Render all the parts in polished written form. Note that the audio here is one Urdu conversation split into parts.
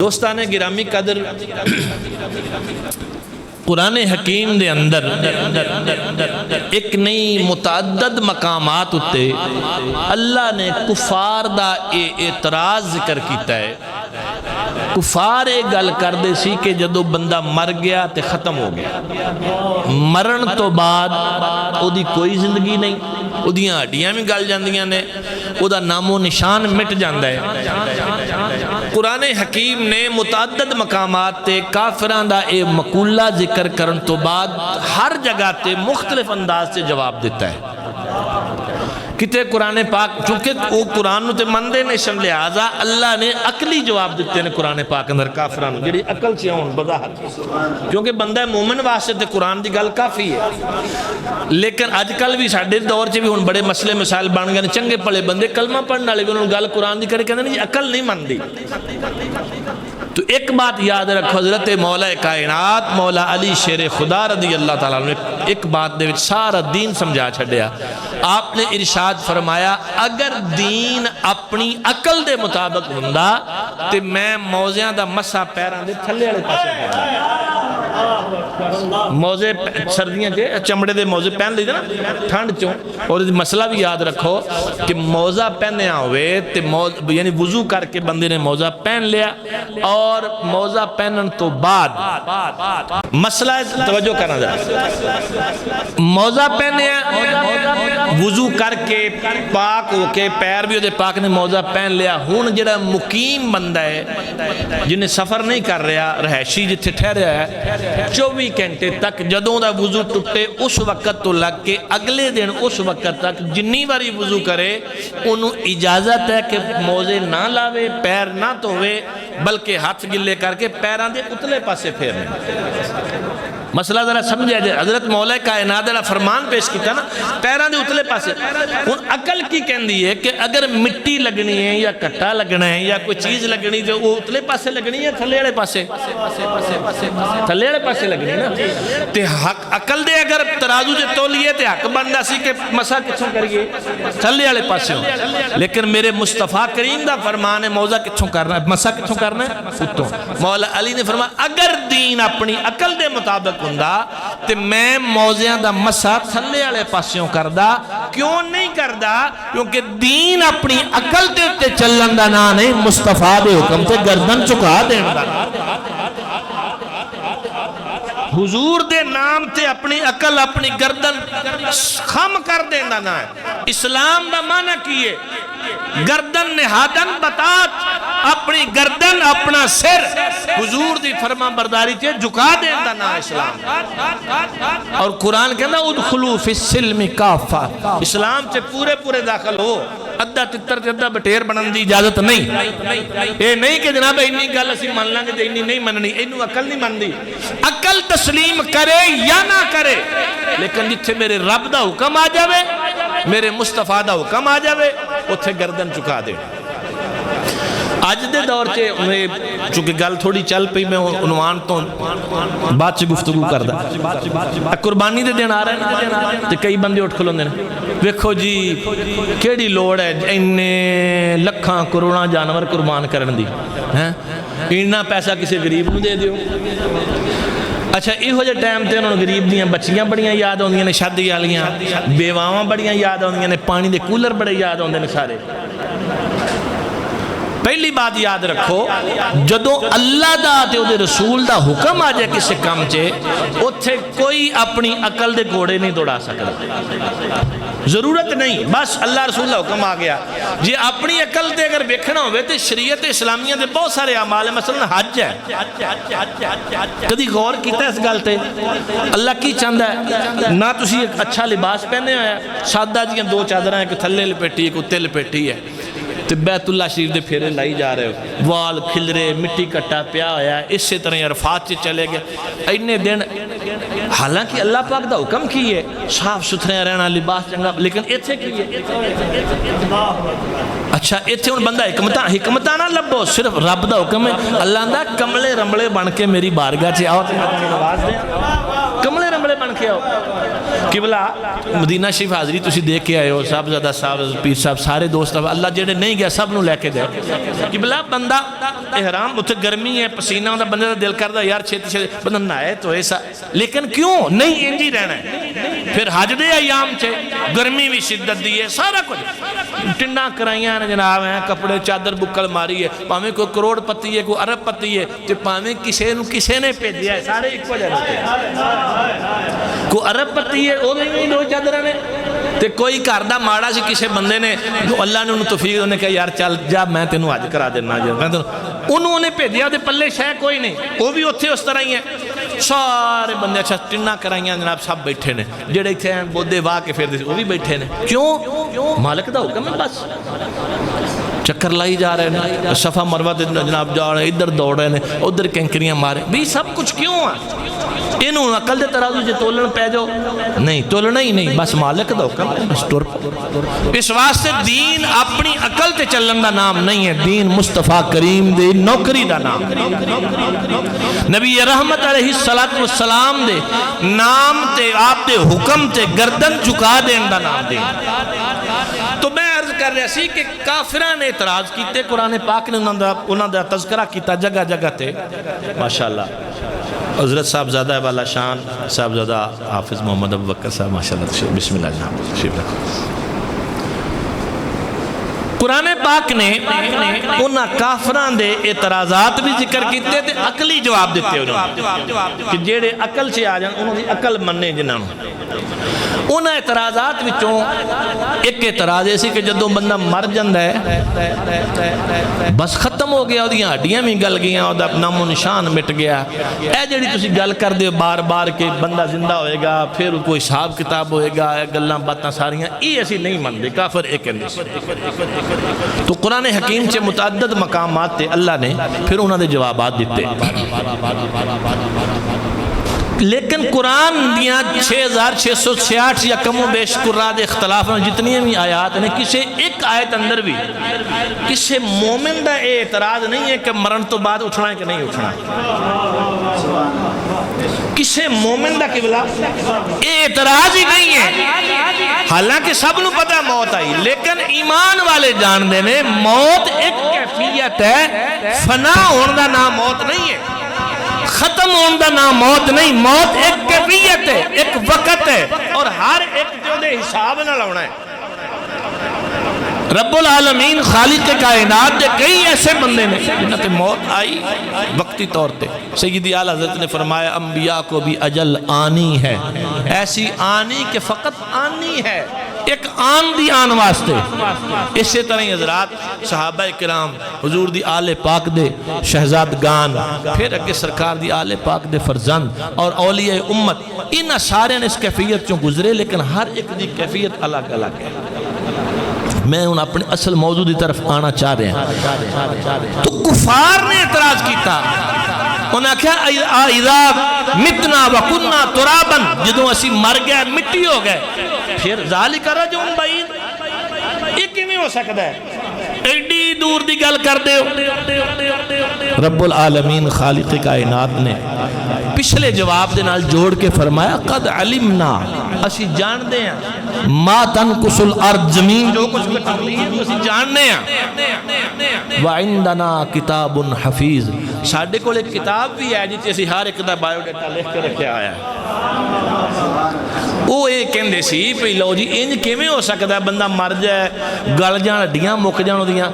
دوستان گرامی قدر قرآن حکیم دے اندر ایک نئی متعدد مقامات ہوتے اللہ نے کفار دا اعتراض ذکر کیتا ہے۔ کفار گل کر دے سی کہ جدو بندہ مر گیا تے ختم ہو گیا، مرن تو بعد او دی کوئی زندگی نہیں، او دیاں ہڈیاں بھی گل جاندیاں نے، او دا نام و نشان مٹ جاندہ ہے۔ قرآن حکیم نے متعدد مقامات تے کافران دا اے مقولہ ذکر کرن تو بعد ہر جگہ تے مختلف انداز سے جواب دیتا ہے۔ کتے قرآن پاک چونکہ وہ قرآن تے مندے نشن لہذا اللہ نے عقلی جواب دیتے ہیں قرآن پاک اندر کافران جڑی عقل سے ہون بظاہر، کیونکہ بندہ مومن واسطے تے قرآن دی گل کافی ہے۔ لیکن آج کل بھی ساڈے دور سے بھی ہون بڑے مسئلے مسائل بن گئے، چنگے پڑے بندے کلمہ پڑھنے والے بھی انہوں نے گل قرآن دی کرے کہتے ہیں عقل نہیں مندی۔ تو ایک بات یاد رکھو، حضرت مولا کائنات مولا علی شیر خدا رضی اللہ تعالیٰ نے ایک بات دے سارا دین سمجھا چھڑیا۔ آپ نے ارشاد فرمایا اگر دین اپنی عقل دے مطابق ہوندا تے میں موزیاں دا مسا پیران دے تھلے والے پاسے پہندا۔ موزے سردیاں کے چمڑے دے موزے پہن لیتے نا ٹھنڈ چوں، اور مسئلہ بھی یاد رکھو کہ موزہ پہنے ہوئے تے یعنی وضو کر کے بندے نے موزہ پہن لیا اور موزہ پہنن تو بعد مسئلہ توجہ کرنا جائے، موزہ پہنے وضو کر کے پاک ہو کے پیر بھی ہوتے پاک نے موزہ پہن لیا، ہون جڑا مقیم بندہ ہے جنہیں سفر نہیں کر رہا رہائشی جتھے ٹھہریا ہے 24 گھنٹے تک جدوں دا وضو ٹوٹے اس وقت تو لگ کے اگلے دن اس وقت تک جنی باری وضو کرے انہوں اجازت ہے کہ موزے نہ لاوے پیر نہ دھوے بلکہ ہاتھ گلے کر کے پیران دے اتلے پاسے پھیرنے۔ مسئلہ ذرا سمجھا جائے، حضرت مولا کائنات دا فرمان پیش کیتا نا پیران دے اتلے پاسے۔ ان عقل کی کہندی ہے کہ اگر مٹی لگنی ہے یا کٹا لگنا ہے یا کوئی چیز لگنی تو وہ اتلے پاسے لگنی ہے تھلے والے پاسے، تھلے والے پاسے لگنی ہے نا۔ تے حق عقل دے اگر ترازو جے تولیے تے حق بندہ سی کہ مسا کتھوں کریے تھلے والے پاسے ہو، لیکن میرے مصطفیٰ کریم دا فرمان ہے موزہ کتھوں کرنا ہے مسا کتھوں کرنا ہے اتوں۔ مولا علی نے فرمایا اگر دین اپنی عقل دے مطابق ہوندا تے میں موزیاں دا مسا تھلے والے پاسیوں کردا، کیوں نہیں کردا؟ کیونکہ دین اپنی عقل تے چلن دا نا نہیں، مصطفیٰ دے حکم تے گردن چکا دین دا۔ حضور دے نام تے اپنی عقل اپنی گردن خم کر دین دا نا ہے۔ اسلام دا معنی کیے گردن نہادن بتات، اپنی گردن اپنا سر حضور دی فرما برداری تے جھکا دین دا نا اسلام۔ اور قرآن کہنا ادخلو فی السلم کافہ، اسلام سے پورے داخل ہو، ادھا تتر تے ادھا بٹیر بنن دی اجازت نہیں۔ اے نہیں کہ جناب انی گل اسی من لیں گے تے انی نہیں مننی، اینو عقل نہیں من دی۔ عقل تسلیم کرے یا نہ کرے، لیکن جتھے میرے رب دا حکم آ جاوے میرے مصطفیٰ دا حکم آ جاوے اتھے گردن چکا دے۔ آج دے دور چھے چونکہ گل تھوڑی چل پئی میں عنوان تو بات سے گفتگو کر دا۔ قربانی دے دن آ رہے ہیں تے کئی بندے اٹھ کھلوں دینا ویکھو جی کیڑی لوڑ ہے انہیں لکھاں کروڑاں جانور قربان کرن دی، انہاں پیسہ کسی غریب نو دے دیو۔ اچھا یہ ہو جائے ٹائم تے انہوں نے غریب دیاں بچیاں بڑیاں یاد ہوندیاں نے، شادی والیاں بیواواں بڑیاں یاد ہوندیاں نے، پانی دے کولر بڑے یاد ہوندے نے سارے۔ پہلی بات یاد رکھو جدو اللہ دا تے او دے رسول دا حکم آ جائے کسی کام چے اتھے کوئی اپنی عقل دے گھوڑے نہیں دوڑا سکتا، ضرورت نہیں، بس اللہ رسول دا حکم آ گیا۔ جی اپنی عقل دے اگر بیکھنا ہوئے تے شریعت اسلامیہ دے بہت سارے اعمال ہیں، مثلا حج ہے، کدی غور کیتا ہے اس گل تے اللہ کی چاہندا ہے نہ تسی ایک اچھا لباس پہنے ہویا ہے، سادہ جیاں دو چادراں ایک تھلے لپیٹی ایک اتنے لپیٹی ہے تے بیت اللہ شریف دے پھیرے لائی جا رہے ہو، وال کھلرے مٹی کٹا پیا ہویا ہے، اسی طرح عرفات سے چلے گئے اینے دن، حالانکہ اللہ پاک دا حکم کی ہے صاف ستھرے رہنا لباس چنگا، لیکن ایتھے کی ہے اچھا ایتھے ان بندہ حکمتہ نہ لبو، صرف رب دا حکم ہے اللہ دا کملے رمبلے بن کے میری بارگاہ چے آؤ تے میں نواز دیں، کملے رمبلے بن کے آؤ۔ قبلہ مدینہ شریف حاضری تسی دیکھ کے آئے ہو، صاحبزادہ صاحب، پیر صاحب، سارے دوست، اللہ جڑے نہیں گیا سب نو لے کے دے قبلہ بندہ احرام اتھے گرمی ہے، پسینہ ہوتا، بندے دا دل کردہ یار چھیتی چھیتی بندہ نائے تو ایسا، لیکن کیوں نہیں انجی رہنا ہے؟ پھر حج دے ایام چھے گرمی بھی شدت دی ہے، سارا کچھ ٹنڈا کرائیاں جناب ہیں، کپڑے چادر بکل ماری ہے، پاہمیں کوئی کروڑ پتی ہے، کوئی عرب پتی ہے، تو پاہمیں کسے نے پہ دیا ہے، سارے ایک وجہ ہوتے ہیں، کوئی عرب پتی ہے وہ نہیں دو چادرہ نے، تے کوئی کاردہ ماڑا سے کسے بندے نے، اللہ نے انہوں توفیق انہوں نے کہا یار چل جا میں تینوں حج کرا دینا جا، انہوں نے پہ دیا تے پلے شے کوئی نہیں، وہ بھی اتھے اس طرح ہی ہیں، سارے بندے اچھا ٹنڈا کرائیاں جناب سب بیٹھے نے، جڑے تھے ہیں بودے واہ کے پھر دے وہ بھی بیٹھے نے، کیوں؟ مالک دا حکم ہے بس، چکر لائی جا رہے ہیں، صفا مروہ جناب جا رہے ہیں، ادھر دوڑ رہے ہیں، ادھر کنکریاں مارے، بھی سب کچھ کیوں ہے؟ انہوں عقل دے ترازو جے تولن پہ جو نہیں تولنا ہی نہیں، بس مالک دا حکم ہے، بس ٹور اس واسطے دین اپنی عقل تے چلن دا نام نہیں ہے، دین مصطفیٰ کریم دے نوکری دا نام، نبی رحمت علیہ السلام دے نام تے آپ دے حکم تے گردن چکا دین دا نام دے۔ تو میں عرض کر رہا سی کہ کافران نے اعتراض کیتے، قرآن پاک نے انہوں دا تذکرہ کیتا جگہ جگہ تے، ماشاءاللہ حضرت صاحبزادہ والا شان صاحبزادہ حافظ محمد ابوبکر صاحب ماشاءاللہ، بسم اللہ جناب شریف رکھو۔ قرآن پاک نے انہاں کافران دے اعتراضات بھی ذکر کیتے تھے، عقلی جواب دیتے انہوں کہ جیڑے عقل سے آ جان انہوں نے عقل مننے جنہوں انہاں اعتراضات وچوں ایک اعتراض ایسی کہ جدوں بندہ مر جاندہ ہے بس ختم ہو گیا، دیاں ہڈیاں بھی گل گیاں، اور نام و نشان مٹ گیا، اے جڑی تسی گل کر دے بار بار کہ بندہ زندہ ہوئے گا، پھر کوئی حساب کتاب ہوئے گا، گلاں باتاں ساریاں یہ ایسی نہیں مندے، کافر ایک اندیس۔ تو قرآن حکیم سے متعدد مقامات تے اللہ نے پھر انہوں نے جوابات دیتے، لیکن قرآن دیاں 6666 یا کم و بیش قرآن اختلاف میں جتنی بھی آیات ہیں، کسے ایک آیت اندر بھی کسے مومن دا اعتراض نہیں ہے کہ مرن تو بعد اٹھنا ہے کہ نہیں اٹھنا، کسے مومن دا قبلہ اعتراض ہی نہیں ہے، حالانکہ سب نو پتہ موت آئی، لیکن ایمان والے جان دے میں موت ایک کیفیت ہے، فنا ہونے دا نام موت نہیں ہے، ختم ہونے دا نام موت نہیں، موت ایک کیفیت ہے، ایک وقت ہے، اور ہر ایک جو دے حساب نہ لونا ہے۔ رب العالمین خالق کائنات دے کئی ایسے بندے نے جنہاں تے موت آئی وقتی طور تے، سیدی اعلیٰ حضرت نے فرمایا انبیاء کو بھی اجل آنی ہے، ایسی آنی کہ فقط آنی ہے، ایک آن دی آن واسطے۔ اسی طرح حضرات صحابہ کرام حضور دی آل پاک دے شہزادگان، پھر اگے سرکار دی آل پاک دے فرزند اور اولیاء امت، انہاں سارے نے اس کیفیت چوں گزرے، لیکن ہر ایک دی کیفیت الگ الگ ہے۔ میں ان اپنے اصل موضوع دی طرف آنا چاہ رہے ہیں۔ تو کفار نے اعتراض کیتا، انہاں کہا اذا متنا وکننا ترابا، جدوں اسی مر گئے مٹی ہو گئے، پھر ذالک رجعٌ بعید، یہ کیویں ہو سکتا ہے؟ ایڈی دور دی گل کر دے ہو۔ رب العالمین خالق کائنات نے پچھلے جواب دے نال جوڑ کے فرمایا قد علمنا، اسی جان دے ہیں، ما تنقص الارض، زمین جو کچھ کٹھلی ہے اسی جاننے ہیں، وعندنا کتاب حفیظ، ساڑھے کو ایک کتاب بھی ہے جیسے اسی ہر ایک دا بائیو ڈیٹا لکھ کے رکھے آیا ہے۔ وہ ایک کہندے سی پہ لو جی انج کیویں ہو سکتا ہے بندہ مر جائے گل جان ہڈیاں مک جان دیاں،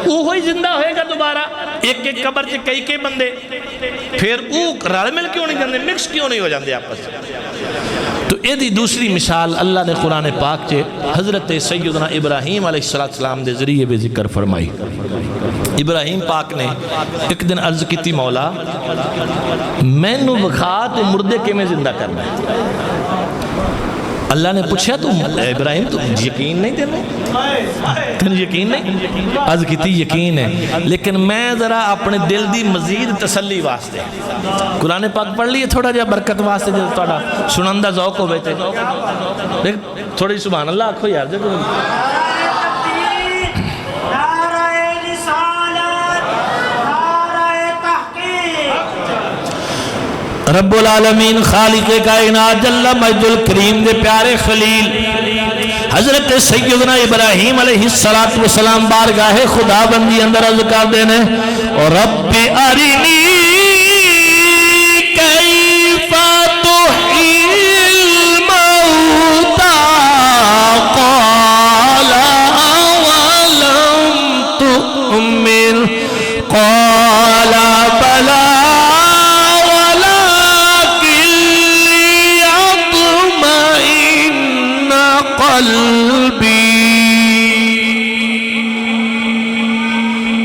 وہی زندہ ہوئے گا دوبارہ، ایک ایک قبر سے کئی کئی بندے، پھر وہ رل مل کیوں نہیں جاندے، مکس کیوں نہیں ہو جاندے آپس۔ تو یہ دی دوسری مثال اللہ نے قرآن پاک چے حضرت سیدنا ابراہیم علیہ السلام دے ذریعے بھی ذکر فرمائی۔ ابراہیم پاک نے ایک دن عرض کی تھی مولا میں نو بخا تو مردے کے میں زندہ کرنا ہے۔ اللہ نے پوچھا تو ابراہیم تو یقین نہیں تین یقین نہیں؟ عرض کی تھی یقین ہے، لیکن میں ذرا اپنے دل دی مزید تسلی واسطے قرآن پاک پڑھ لیے تھوڑا جا برکت واسطے جو تھوڑا سنندہ ذوق ہو بیٹھے، تھوڑی سبحان اللہ آکھو یار جب رب العالمین خالق کائنات جل مجد الکریم دے پیارے خلیل حضرت سیدنا ابراہیم علیہ السلام بارگاہ خدا بندی اندر عرض کر دینے رب ارینی کیف تحیی الموتى قال اولم تؤمن قال بلى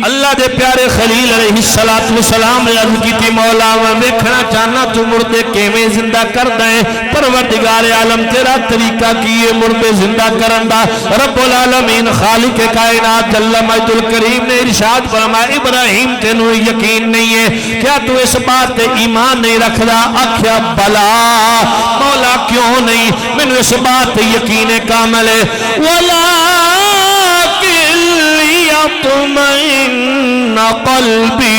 اللہ دے پیارے خلیل علیہ السلام نے عرض کی تھی مولا میں دیکھنا چاہنا تو مردے کیویں زندہ کر دیں پروردگار عالم تیرا طریقہ کیے مردے زندہ کرن دا رب العالمین خالق کائنات جل مجد الکریم نے ارشاد فرمایا ابراہیم تینوں یقین نہیں ہے کیا تو اس بات تے ایمان نہیں رکھدا آکھیا بلا مولا کیوں نہیں مینوں اس بات تے یقین کامل ہے ولا تمین قلبی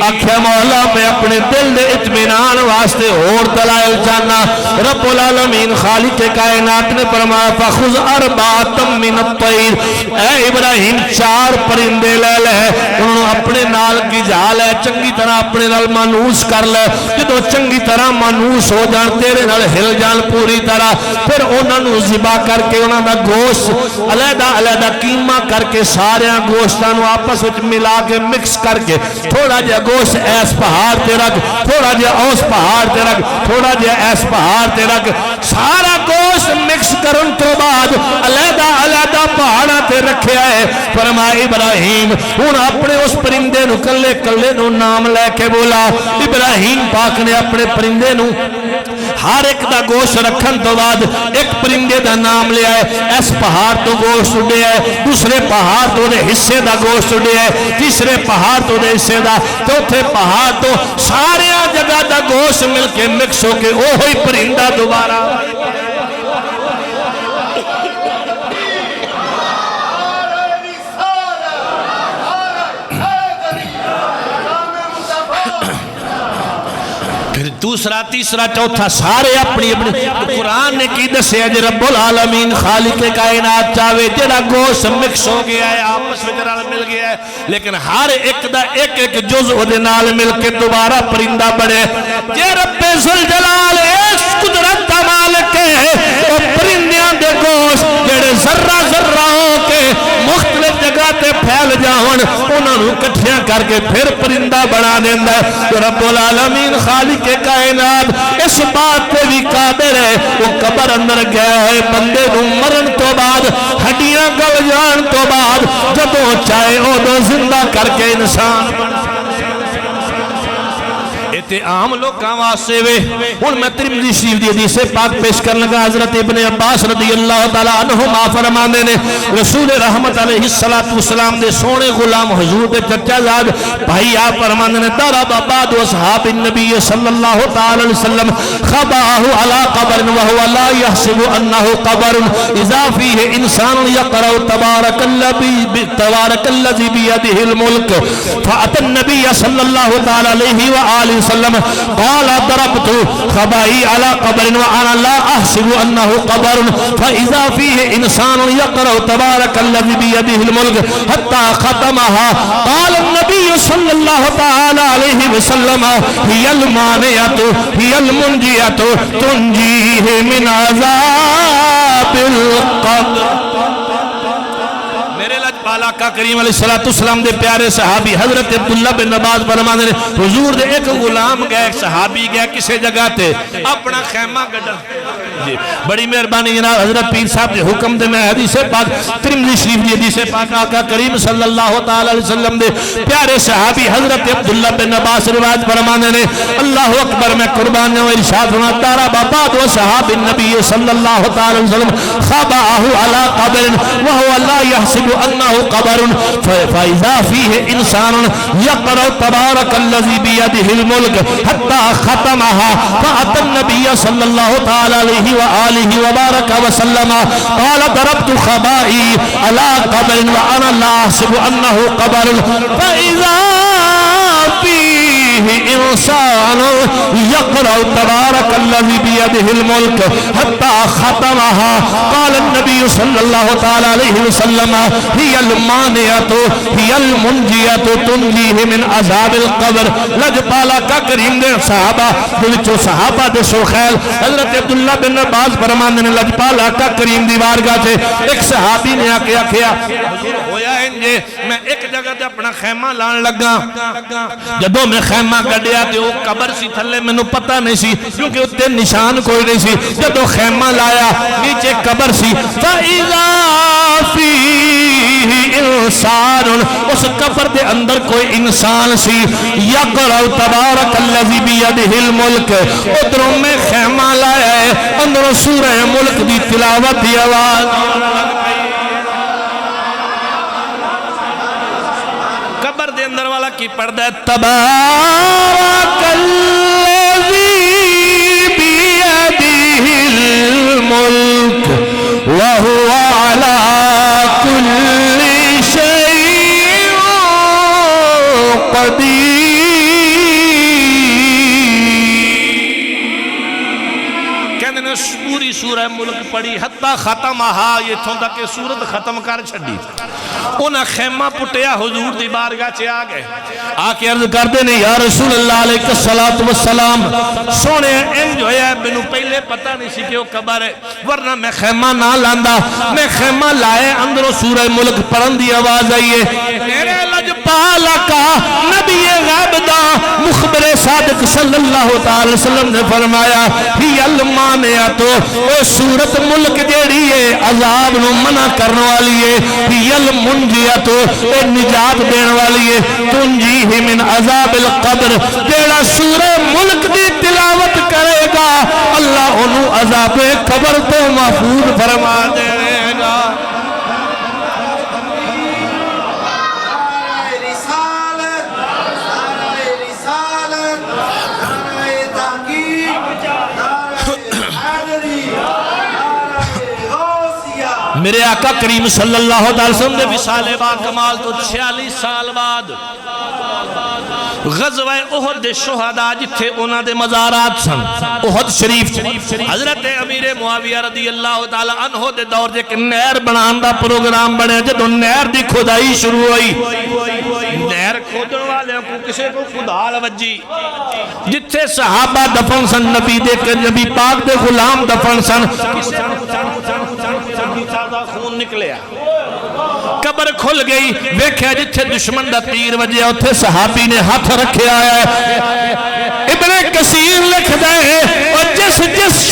آکھیا مولا میں اپنے دل دے اطمینان واسطے اور دلائل جانا رب العالمین خالق کائنات نے فرمایا فخذ اربعۃ من الطیر اے ابراہیم 4 پرندے لے لے انہوں اپنے نال گجا لے چنگی طرح اپنے نال مانوس کر لے جدو چنگی طرح مانوس ہو جان تیرے نال ہل جان پوری طرح پھر انہوں نے ذبح کر کے انہوں دا گوشت علیحدہ قیمہ کر کے سارے گوشتانوں آپس وچ ملا کے مکس کر کے تھوڑا جا گوشت ایس پہاڑ تے رکھ تھوڑا جا اوس پہاڑ تے رکھ تھوڑا جا ایس پہاڑ تے رکھ سارا گوشت مکس کرن تو بعد علیحدہ پہاڑاں تے رکھیا ہے فرمایا ابراہیم ہن اپنے اس پرندے نو کلے کلے نو نام لے کے بولا ابراہیم پاک نے اپنے پرندے نو ہر ایک دا گوشت رکھن تو بعد ایک پرندے دا نام لیا ہے اس پہاڑ تو گوشت اڑیا ہے دوسرے پہاڑ تو دے حصے دا گوشت اڑیا ہے تیسرے پہاڑ تو دے حصے دا چوتھے پہاڑ تو سارے جگہ دا گوشت مل کے مکس ہو کے وہی پرندہ دوبارہ دوسرا تیسرا چوتھا سارے اپنی اپنی قرآن نے کی دسیا جی رب العالمین خالق کائنات چاہے جڑا گوشت مکس ہو گیا ہے آپس میں جڑا مل گیا ہے لیکن ہر ایک دا ایک ایک جزء دے نال مل کے دوبارہ پرندہ بڑے جے رب ذوالجلال اس قدرت دا مالک ہے وہ پرندیاں دے گوشت جڑے ذرہ ذرہ ہو کے مختلف جگہ تے پھیل جاون انہاں نوں اکٹھیاں کر کے پھر پرندہ بنا دیندا ہے رب العالمین خالق کائنات اس بات پہ بھی قادر ہے وہ قبر اندر گیا ہے بندے کو مرن تو بعد ہڈیاں گل جان تو بعد جدوں چاہے ادو زندہ کر کے انسان عام لوگاں واسطے وے ہن میں ترمذی شریف دی حدیث پاک پیش کرن لگا حضرت ابن عباس رضی اللہ تعالی عنہما فرماندے نے رسول رحمت علیہ السلام دے سونے غلام حضور دے چچا زاد بھائی آپ فرماندے نے ضرب بعض اصحاب النبی صلی اللہ تعالی علیہ وسلم خباه على قبر وهو لا يحسب انه قبر اذا فيه انسان يقرأ تبارك الذي بيده الملك فاتى النبي صلى الله تعالی علیہ وآلہ وسلم قال ضربت خبائي على قبر وانا لا احسب انه قبر فاذا فيه انسان يقرأ تبارك الذي بيده الملك حتى ختمها قال النبي صلى الله تعالى عليه وسلم هي المانعة هي المنجية تنجيه من عذاب القبر بالا کا کریم علیہ السلام دے پیارے صحابی حضرت عبداللہ بن عباس فرماندے نے حضور دے ایک غلام گیا ایک صحابی گیا کسی جگہ تے اپنا خیمہ گڈا جی بڑی مہربانی جناب حضرت پیر صاحب دے حکم دے میں حدیث پاک ترمذی شریف دی حدیث پاک آقا کریم صلی اللہ تعالی علیہ وسلم دے پیارے صحابی حضرت عبداللہ بن عباس روایت فرماندے نے اللہ اکبر میں قربان ہوں ارشاد فرماتا رہا بعد و صحاب النبی صلی اللہ تعالی علیہ وسلم خباه على قبر وهو لا يحسب انه قبر فإذا فيه إنسان يقرأ تبارك الذي بيده الملك حتى ختمها فأتى النبي صلى الله تعالى عليه وآله وبارك وسلم قال ضربت خبائي على قبر وأنا لا أحسب أنه قبر فإذا فيه إنسان يقرأ تبارك الذي بيده الملك حتى ختمها. قال النبي صلى الله تعالى عليه وسلم هي المانعة هي المنجية تنجيه من عذاب القبر. لجپالا کا کریم دے صحابہ بلچو صحابہ دے سوخیل حضرت عبداللہ بن عباس فرماندے نے لجپالا کا کریم دیوارگاہ سے ایک صحابی نے آکے آکھیا ہویا انجے میں ایک جگہ تے اپنا خیمہ لان لگا. جدو میں خیمہ گڑیا تے وہ قبر سی تھلے میں نو پتہ نہیں سی کیونکہ اتنے نشان کوئی نہیں سی. جدو خیمہ لایا نیچے قبر سی فَإِذَا فِيهِ انسان اس قبر دے اندر کوئی انسان سی یقرأ تبارک الذی بیدہ الملک. ادھروں میں خیمہ لایا ہے اندروں سورہ ملک دی تلاوت دی آواز. قبر دے اندر والا کی پڑھدا ہے تبارک الذی بیدہ الملک وہو علی کل شیء قدیر. کہنے نے پوری سورہ ملک پڑھی حتی ختمہا یہ تھوندا کہ سورت ختم کر چھڑی. انہاں خیمہ پٹیا حضور دی بارگاہ چے آگئے آکے عرض کردے نے یا رسول اللہ علیہ السلام سونے انج ہویا ہے بنو پہلے پتہ نہیں سی کہ وہ قبر ہے ورنہ میں خیمہ نہ لاندا. میں خیمہ لائے اندروں سورہ ملک پڑھن دی آواز آئیے میرے لجپالا کا نبی غیب دا مخبر صادق صلی اللہ علیہ وسلم نے فرمایا ہی المانعۃ اے سورت ملک جیڑی ہے عذاب نو منع کرنے والی ہے. ہی المنجیۃ اے نجات دین والی ہے. تنجیہ من عذاب القبر جیڑا سورہ ملک دی تلاوت کرے گا اللہ انہوں عذاب قبر تو محفوظ فرما دے گا. میرے آقا کریم صلی اللہ علیہ وسلم نے وصال با کمال تو 46 سال بعد غزوہ احد دے شہداء جتھے انہاں دے مزارات سن احد شریف حضرت امیر معاویہ رضی اللہ تعالی عنہ دے دور جے کہ نہر بنان دا پروگرام بنے جدو نہر دی کھدائی شروع ہوئی نہر کھودن والے کو کسے کو خدا لوجی جتھے صحابہ دفن سن نبی دے کر نبی پاک دے غلام دفن سن خون نکلیا قبر کھل گئی ویکھیا جتھے دشمن دا تیر وجیا اتھے صحابی نے ہاتھ رکھے آیا ہے. ابن کثیر لکھ دے اور جس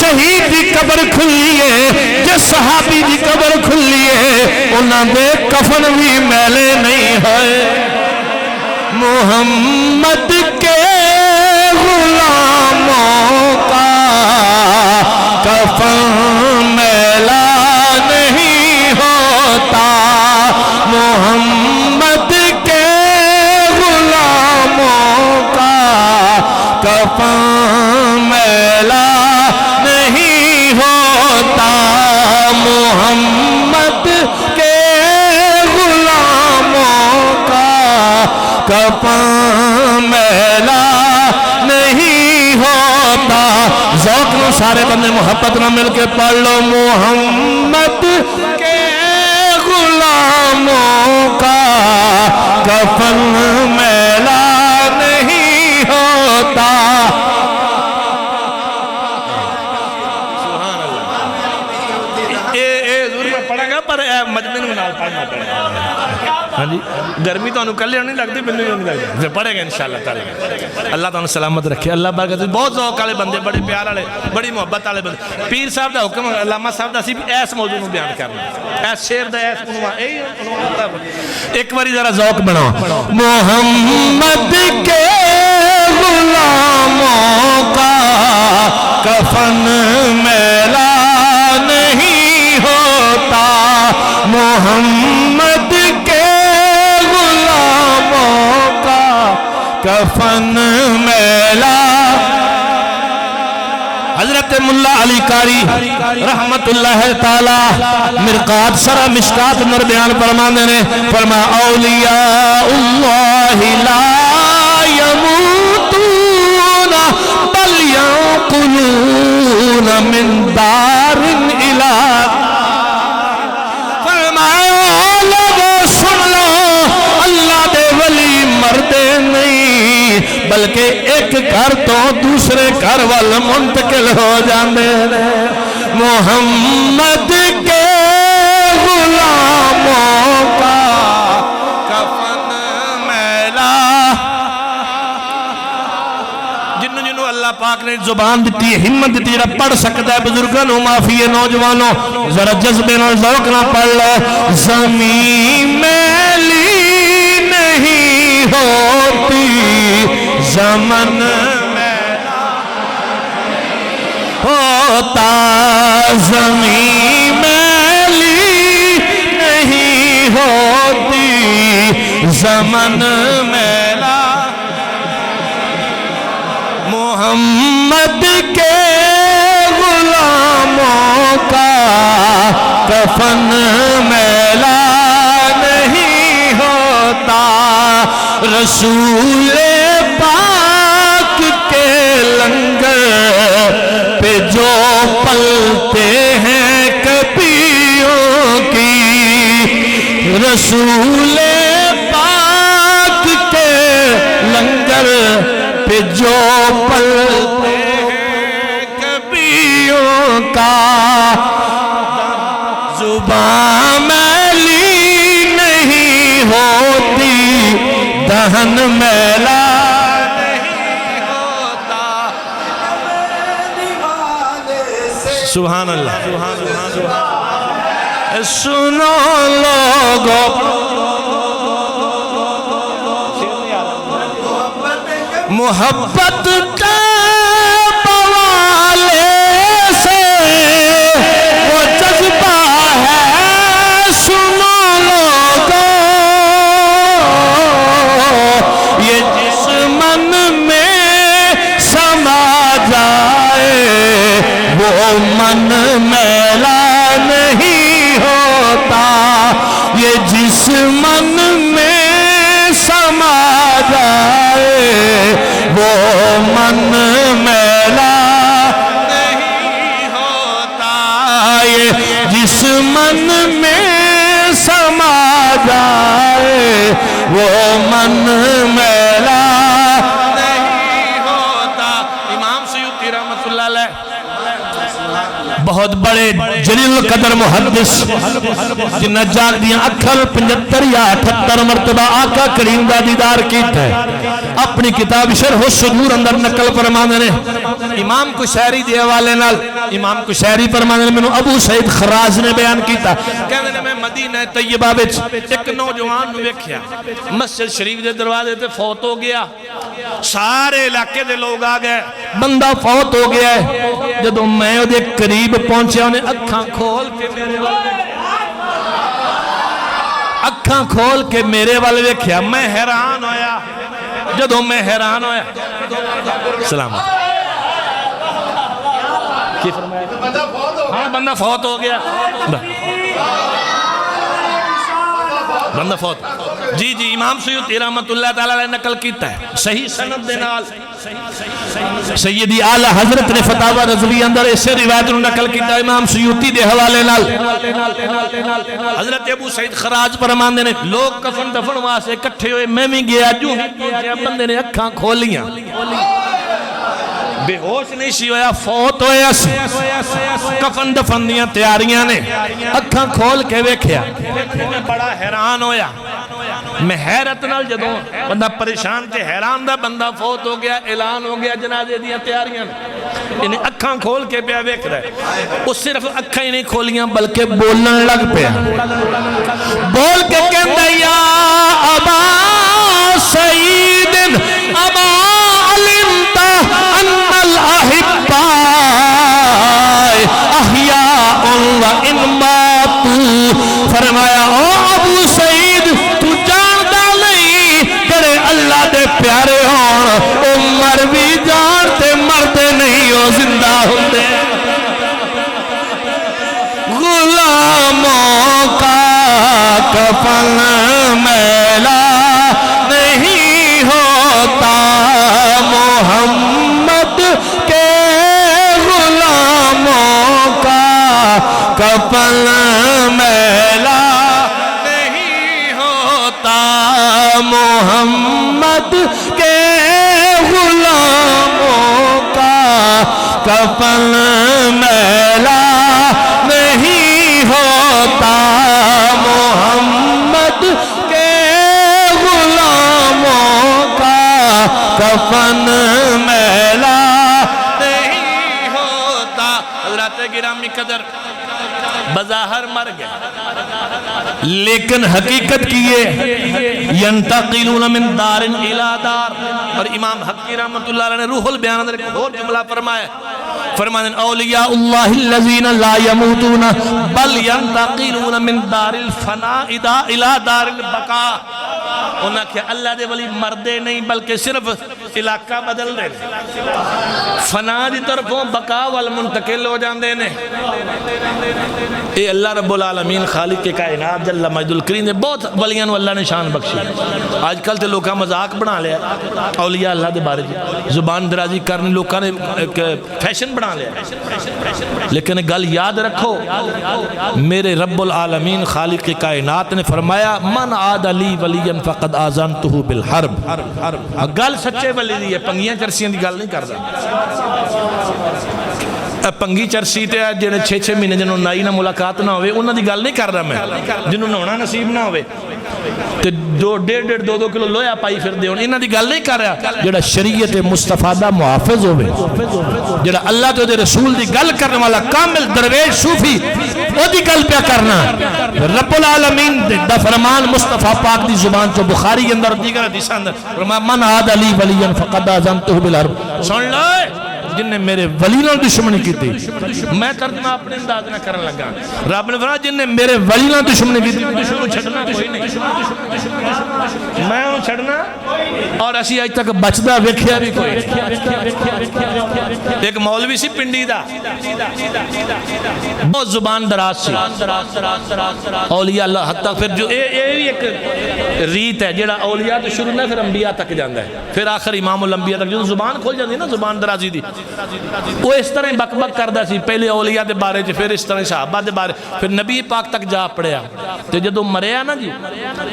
شہید دی قبر کھلی ہے جس صحابی دی قبر کھلی ہے انہاں دے کفن بھی میلے نہیں ہے. محمد کے غلاموں کا کفن میلا نہیں ہوتا. محمد کے غلاموں کا کفن میلا نہیں ہوتا. محمد کے غلاموں کا کفن میلا نہیں ہوتا. ذوق نو سارے بندے محبت نہ مل کے پڑھ لو محمد کے غلاموں کا کفن میلا نہیں ہوتا. سبحان اللہ. اے ضرور میں پڑھا گا پر مجمع میں نال پڑھنا پڑے گا. ہاں جی گرمی تو کلے نہیں لگتی مینوں نہیں لگتی پڑھے گا انشاءاللہ تعالی. اللہ تعالیٰ سلامت رکھے اللہ برکت. بہت ذوق والے بندے بڑے پیار والے بڑی محبت والے بندے. پیر صاحب دا حکم علامہ صاحب دا سی ایس موضوع نوں بیان کرنا ایس شعر دا ایس عنوان ایک باری ذرا ذوق بناؤ. محمد کے غلاموں کا کفن میلا نہیں ہوتا. محمد کے غلاموں کا کفن میلا. حضرت ملا علی قاری رحمت اللہ تعالی مرقات سرا مشکات نر بیان فرمانے نے فرمایا اولیاء اللہ لا یموتون کے ایک گھر تو دوسرے گھر وال منتقل ہو جاندے نے محمد کے غلاموں کا کفن میلا جنوں جنوں اللہ پاک نے زبان دیتی ہے ہمت دیتی ہے پڑھ سکتا ہے بزرگوں معافی ہے نوجوانوں ذرا جذبے نال ذوق نہ پڑھ لو زمین میلی نہیں ہوتی زمن میلا ہوتا زمین میلی نہیں ہوتی زمن میلا محمد کے غلاموں کا کفن میلا نہیں ہوتا رسول پاک کے لنگر پہ جو پلتے ہیں کبیوں کی رسول پاک کے لنگر پہ جو پلتے ہیں کبیوں کا زبان میلی نہیں ہوتی دہن میلا نہیں ہوتا سبحان اللہ سنو لوگو محبت کا بوالے سے وہ جذبہ ہے سنو لوگو یہ جس من میں سما جائے وہ من میلا نہیں ہوتا یہ جس من میں سما جائے وہ من میلا نہیں ہوتا یہ جس من میں سما جائے وہ من میلا نہیں ہوتا امام سیوطی رحمت اللہ علیہ بہت بڑے جلیل القدر محدث جنہ جاگ دیاں اکھل 75 یا 78 مرتبہ آقا کریم دا دیدار کیتا ہے اپنی کتاب شرح الصدور اندر نقل فرماندے نے امام کشیری دے حوالے نال امام کشیری فرماندے نے مینوں ابو سعید خراز نے بیان کیتا کہندے نے میں مدینہ طیبہ وچ ایک نوجوان نوں ویکھیا مسجد شریف دے دروازے تے فوت ہو گیا سارے علاقے دے لوگ آ گئے بندہ فوت ہو گیا ہے جدوں میں او دے قریب پہنچیا انہیں اکھاں کھول کے میرے والے ویکھیا میں حیران ہویا جدوں میں حیران ہویا سلامت کی فرمایا ہاں بندہ فوت ہو گیا بندہ فوت جی جی امام سیوطی رحمت اللہ تعالیٰ نے نقل کیتا ہے صحیح سند دے نال سیدی اعلی حضرت نے فتاوی رضوی اندر اسے روایت نو نقل کیتا ہے امام سیوطی دے حوالے نال حضرت ابو سعید خراج فرماندے نے لوگ کفن دفن واسطے اکٹھے ہوئے میں بھی گیا جو بندے نے اکھاں کھولیاں بے ہوش نہیں سی ہویا فوت ہویا سی کفن دفن دیاں تیاریاں نے اکھاں کھول کے ویکھیا میں بڑا حیران ہویا میں حیرت نال جدوں بندہ پریشان تے حیران دا بندہ فوت ہو گیا اعلان ہو گیا جنازے دیاں تیاریاں انہیں اکھاں کھول کے پیا ویکھ رہا ہے وہ صرف اکھاں ہی نہیں کھولیاں بلکہ بولن لگ پیا بول کے کہندا یا ابا سعید ابا علمت ان الاحباء احیاء و ان ماتوا فرمایا او ابو سعید تو جاندا نہیں تیرے اللہ دے پیارے ہون او مر بھی جانتے مردے نہیں او زندہ ہوندے غلاموں کا کفن میلا نہیں ہوتا محمد کے غلاموں کا کفن میلا نہیں ہوتا محمد کے کفن میلا نہیں ہوتا محمد کے غلاموں کا کفن میلا نہیں ہوتا۔ حضرات گرامی قدر بظاہر مر گیا لیکن حقیقت کی یہ ینتقلون من دار الى دار۔ اور امام حقی رحمت اللہ علیہ نے روح البیان اندر ایک اور جملہ فرمایا اولیاء اللہ الذین لا یموتون بل ینتقلون من دار الفناء الى دار البقاء۔ انہاں کہ اللہ دے ولی مردے نہیں بلکہ صرف علاقہ بدل دے فنا دی طرفوں بقا والمنتقل ہو جاندے نے۔ اے اللہ رب العالمین خالق کے کائنات جل مجد الکریم نے بہت ولیاں اللہ نے شان بخشی۔ آج کل تے لوکاں مذاق بنا لیا اولیاء اللہ دے بارے زبان درازی کرنے لوکاں نے فیشن بنا لیا، لیکن گل یاد رکھو میرے رب العالمین خالق کے کائنات نے فرمایا من عاد لی ولیا فقد آذنتہ بالحرب۔ گل سچے ولی دی ہے، پنگیاں چرسیاں دی گل نہیں کردا۔ پنگی چرسی تے جنہیں 6 مہینے جنہوں نائی نہ ملاقات نہ ہوئے انہوں دی گل نہیں کر رہا میں، جنہوں نونا نصیب نہ ہوئے تے 1.5-2 کلو لویا پائی پھر دے انہوں دی گل نہیں کر رہا۔ جڑا شریعت مصطفیٰ دا محافظ ہوئے، جڑا اللہ تو دے رسول دی گل کرنے والا کامل درویش صوفی وہ دی گل پیا کرنا۔ رب العالمین دا فرمان مصطفیٰ پاک دی زبان تو بخاری اندر دیگر حدیث اندر من عاد لی ولیا فقد آذنتہ بالحرب۔ سن لو جن نے میرے ولی نال دشمنی کی تھی، میں ترجمہ اپنے انداز نہ کرن لگا، رب نے فرمایا جن نے میرے ولی نال دشمنی کی تھی دشمن چھڑنا کوئی نہیں، میں ہوں چھڑنا اور اسی آج تک بچدا ویکھیا بھی کوئی۔ ایک مولوی سی پنڈی دا بہت زبان دراز سی اولیاء اللہ حتیٰ پھر جو یہ بھی ایک ریت ہے جڑا اولیاء تو شروع نہ پھر انبیاء تک جاندہ ہے، پھر آخر امام الانبیاء تک جو زبان کھول جاندی ہے نا زبان درازی دی، وہ اس طرح بک بک کردہ سی پہلے اولیاء دے بارے چ پھر اس طرح صحابہ دے بارے پھر نبی پاک تک جا پڑیا۔ تے جدو مریا نا جی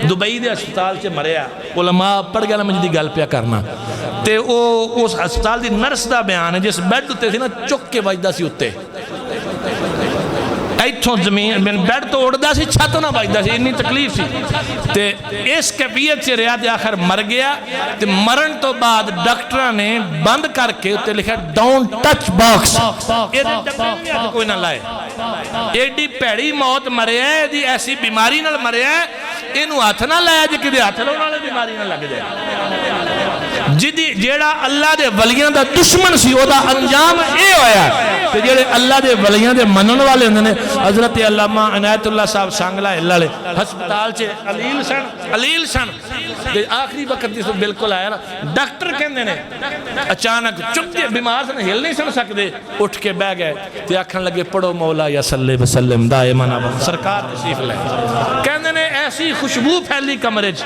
دبئی دے ہسپتال چ مریا، علماء پڑھ گیا نا مجھے دی گل پیا کرنا، تے اس ہسپتال دی نرس دا بیان ہے جس بیڈ اتے سی نا چک کے وجدہ سی اتے ایتھوں زمین بیڈ تو اڑدا سی چھت نہ بجدا سی، اتنی تکلیف سی تے اس کیفیت سے رہا تے آخر مر گیا۔ تے مرن تو بعد ڈاکٹراں نے بند کر کے تے لکھا ڈونٹ ٹچ باکس، کوئی نہ لائے۔ ایڈی پیڑی موت مریا ہے، ایڈی ایسی بیماری نال مریا ہے، اینو ہاتھ نہ لایا جے کدے ہاتھ لاؤن والے بیماری نہ لگ جائے۔ جدی جیڑا اللہ دے ولیاں دا دشمن سی او دا انجام اے ہویا تے جیڑے اللہ دے ولیاں دے منن والے ہوندے نے حضرت علامہ عنایت اللہ صاحب سانگلا اللہ ہسپتال چ علیل سن تے آخری وقت جس بالکل آیا نا ڈاکٹر کہندے نے اچانک چپ کے بیمار سن ہل نہیں سن سکدے اٹھ کے بیٹھ گئے تے آکھن لگے پڑھو مولا یا صلی وسلم دائما ابدا سرکار تشریف لے کہندے نے ایسی خوشبو پھیلی کمرے چ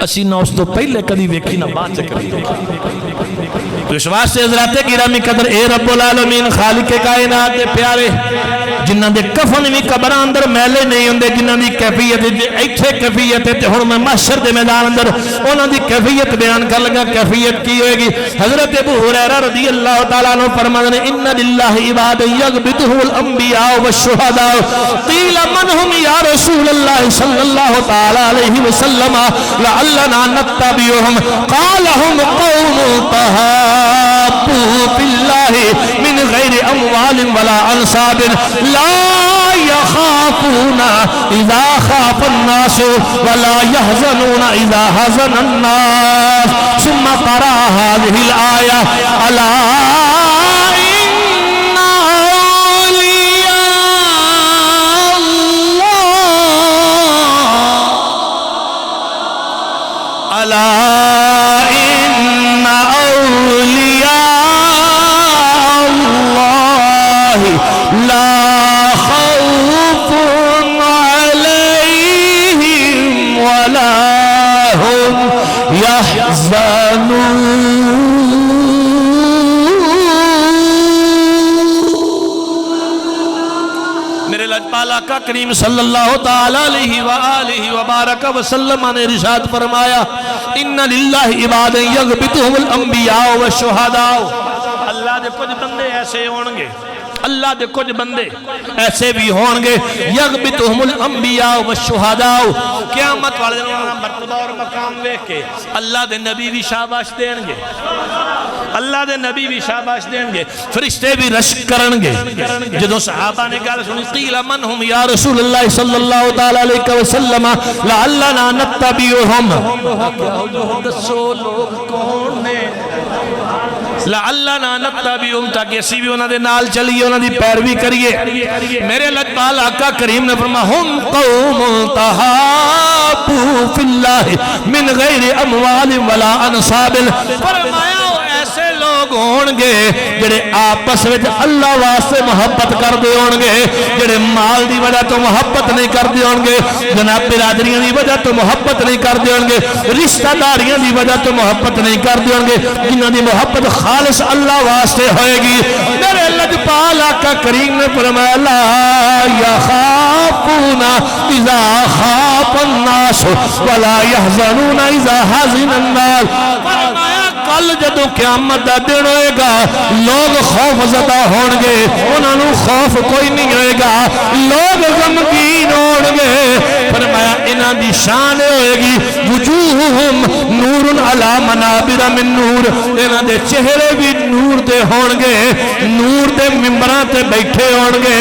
اسی نہ اس تو پہلے کدی ویکھی نہ بات کری۔ وشواس سے حضرات گرامی قدر اے رب العالمین خالق کائنات دے پیارے جنہاں دے کفن بھی قبر اندر میلے نہیں ہوندے، جنہاں دی کیفیت ایتھے کیفیت تے ہن میں محشر دے میدان اندر انہاں دی کیفیت بیان کر لگا۔ کیفیت کی ہوئے گی؟ حضرت ابو ہریرہ رضی اللہ تعالیٰ عنہ فرماتے ہیں ان للہ عباد یغبطہ الانبیاء والشہداء قیل من ہم یا رسول اللہ صلی اللہ تعالیٰ علیہ وسلم لعلنا نتبعہم قال ہم قوم تحابوا فی اللہ من غیر اموال ولا انصاب لا يخافون اذا خاف الناس ولا يحزنون اذا حزن الناس ثم قرأ هذه الآية ألا إن أولياء الله ألا إن أولياء الله لا خوف عليهم ولا هم يحزنون۔ میرے لجپال آقا کریم صلی اللہ تعالیٰ علیہ وآلہ وبارک وسلم نے ارشاد فرمایا ان للہ عباد یغبطہم الانبیاء والشہداء اللہ دے کچھ بندے ایسے ہون گے اللہ دے کچھ بندے ایسے بھی ہون گے یغبطہم الانبیاء والشہداء قیامت والے دن انہوں نے مرتبہ اور مقام دیکھ کے اللہ دے نبی بھی شاباش دین گے اللہ دے نبی بھی شاباش دین گے فرشتے بھی رشک کرن گے جدو صحابہ نے گل سنی قیل من ہم یا رسول اللہ صلی اللہ تعالی علیہ وسلم لعلنا نتبعہم دسو لوگ کون نے لعلنا نتبعہم تاکہ اسی بھی انہاں دے نال چلیے انہاں دی پیروی کریے میرے لجپال آقا کریم نے فرمایا ہم قوم تحابوا فی اللہ من غیر اموال ولا انصاب فرمایا ایسے لوگ ہونگے جڑے آپس وچ اللہ واسطے محبت کر دے ہونگے جڑے مال دی وجہ تو محبت نہیں کر دے ہونگے جناب برادریاں دی وجہ تو محبت نہیں کر دے ہونگے رشتہ داریاں دی وجہ تو محبت نہیں کر دے ہونگے جنہاں دی محبت خالص اللہ واسطے ہوئے گی میرے لجپال آقا کریم نے فرمایا لا یخافون اذا خاف الناس ولا يحزنون اذا حزن الناس فرمایا کل جدو قیامت دا دن ہوئے گا لوگ خوف زدہ ہونگے انہوں نے خوف کوئی نہیں ہوئے گا لوگ غمگین ہونگے فرمایا انہاں دی شان ہوئے گی وجوہم نور علی منابر من نور انہاں دے چہرے بھی نور دے ہونگے نور دے ممبران تے بیٹھے ہونگے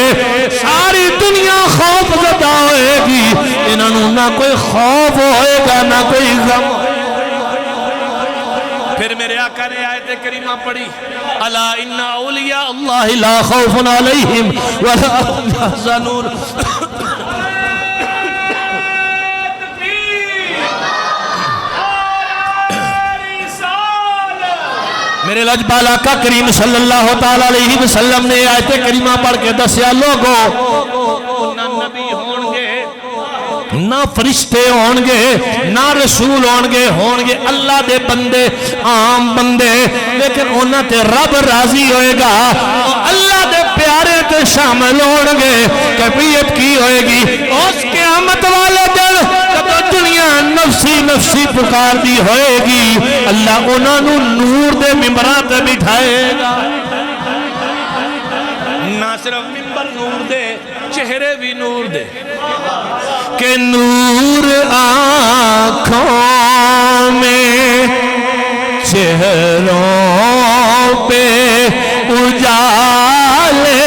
ساری دنیا خوف زدہ ہوئے گی انہاں نہ کوئی خوف ہوئے گا نہ کوئی غم ہوئے گا پھر میرے آقا نے آیت کریمہ پڑھی الا ان اولیاء اللہ لا خوف علیہم ولا هم يحزنون میرے لجپال آقا کریم صلی اللہ تعالی علیہ وسلم نے آیت کریمہ پڑھ کے دسیا لوگوں نہ نبی ہونگے نہ فرشتے ہونگے نہ رسول ہونگے اللہ دے بندے عام بندے لیکن انہاں تے رب راضی ہوئے گا اللہ دے پیارے تے شامل ہونگے کیفیت کی ہوئے گی اس قیامت والے دن جب دنیا نفسی نفسی پکار دی ہوئے گی اللہ انہاں نو نور دے ممبران تے بٹھائے گا نہ صرف ممبر نور دے چہرے بھی نور دے کہ نور آنکھوں میں چہروں پہ اجالے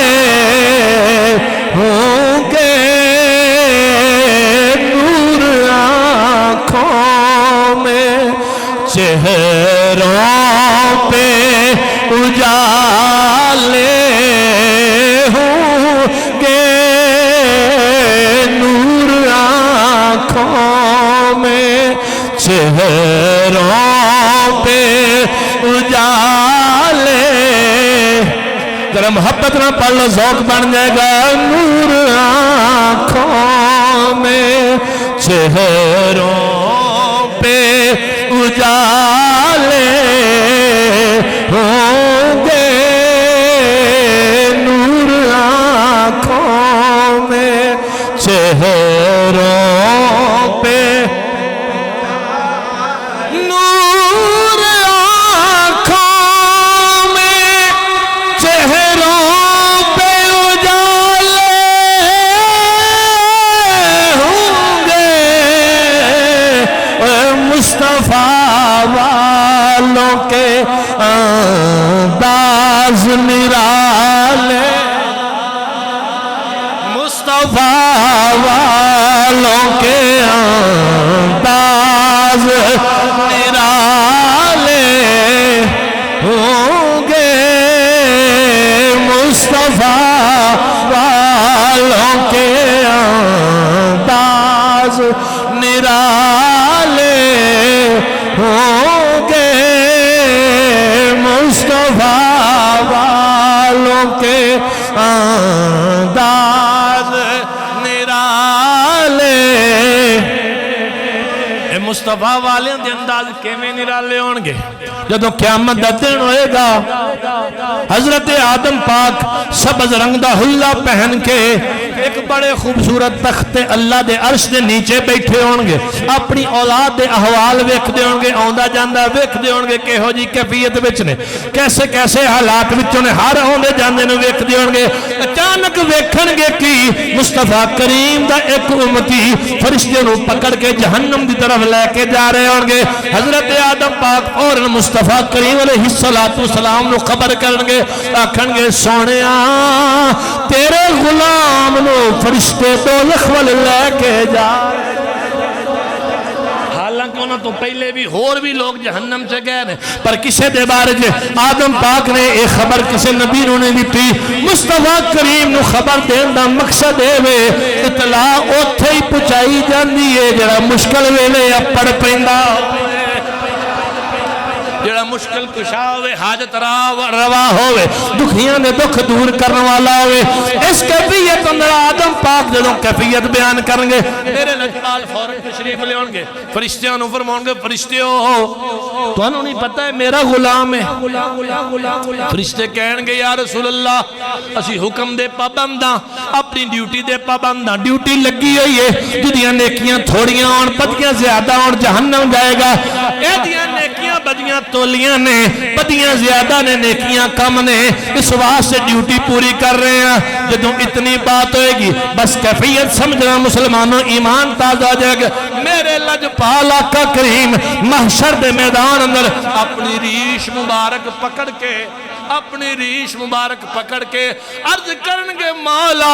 ہوں گے نور آنکھوں میں چہروں پہ اجالے ہوں گے نور آنکھوں میں چہروں پہ اجالے ذرا محبت نہ پڑھ لو ذوق بن جائے گا نور آنکھوں میں چہروں پہ اجالے ہوں گے نور آنکھوں میں چہروں پہ نور آنکھوں میں چہروں پہ اجالے ہوں گے مصطفیٰ والوں کے انداز نرالے مصطفیٰ والوں کے انداز نرالے ہوں گے مصطفیٰ والوں کے انداز نرالے ہوں گے مصطفیٰ والوں کے انداز نرالے مصطفیٰ والوں دے انداز کیویں نرالے ہون گے جدوں قیامت دا دن ہوئے گا حضرت آدم پاک سبز رنگ دا حلہ پہن کے ایک بڑے خوبصورت تخت اللہ دے عرش دے نیچے بیٹھے ہونگے اپنی اولاد دے احوال ویکھ دے ہونگے آندا جاندہ ویکھ دے ہونگے کہ ہو جی کیفیت وچ نے کیسے کیسے حالات وچوں نے ہر آندے جاندے نے ویکھ دے ہونگے اچانک ویکھن گے کہ مصطفیٰ کریم دا ایک امتی فرشتے نو پکڑ کے جہنم دی طرف لے کے جا رہے ہونگے حضرت آدم پاک اور مصطفیٰ کریم علیہ السلام نو خبر کرنگے آکھن گے سونیا تیرے غلام نو فرشتے دوزخ والے لے کے جا رہے حالانکہ انہوں تو پہلے بھی اور بھی لوگ جہنم سے گئے ہیں پر کسے دے بارے جے آدم پاک نے ایک خبر کسے نبی نے دی تھی مصطفیٰ کریم نو خبر دین دا مقصد ہے اطلاع اوتھے ہی پچائی جاندی ہے جڑا مشکل ویلے اپڑ پیندا جڑا مشکل کشا ہوئے حاجت روا ہوئے دکھیاں نے دکھ دور کرنے والا ہوئے اس کیفیت اندر آدم پاک جدوں کیفیت بیان کرنگے میرے نجپال فوراں تشریف لے ہونگے فرشتیاں نو فرماؤنگے فرشتیوں تو انہوں نہیں پتہ ہے میرا غلام ہے فرشتے کہنگے یا رسول اللہ اسی حکم دے پابنداں اپنی ڈیوٹی دے پابنداں ڈیوٹی لگی ہوئی ہے جدیاں نیکیاں تھوڑیاں اور بدیاں زیادہ اور جہنم جائے گا اے دیاں نیکیاں بدیاں تولیاں نے بدیاں زیادہ نے نیکیاں کم نے اس واسطے ڈیوٹی پوری کر رہے ہیں جدوں اتنی بات ہوئے گی بس کیفیت سمجھنا مسلمانوں ایمان تازہ جائے گا میرے لجپال آقا کریم محشر دے میدان اندر اپنی ریش مبارک پکڑ کے اپنی ریش مبارک پکڑ کے عرض کرنگے مولا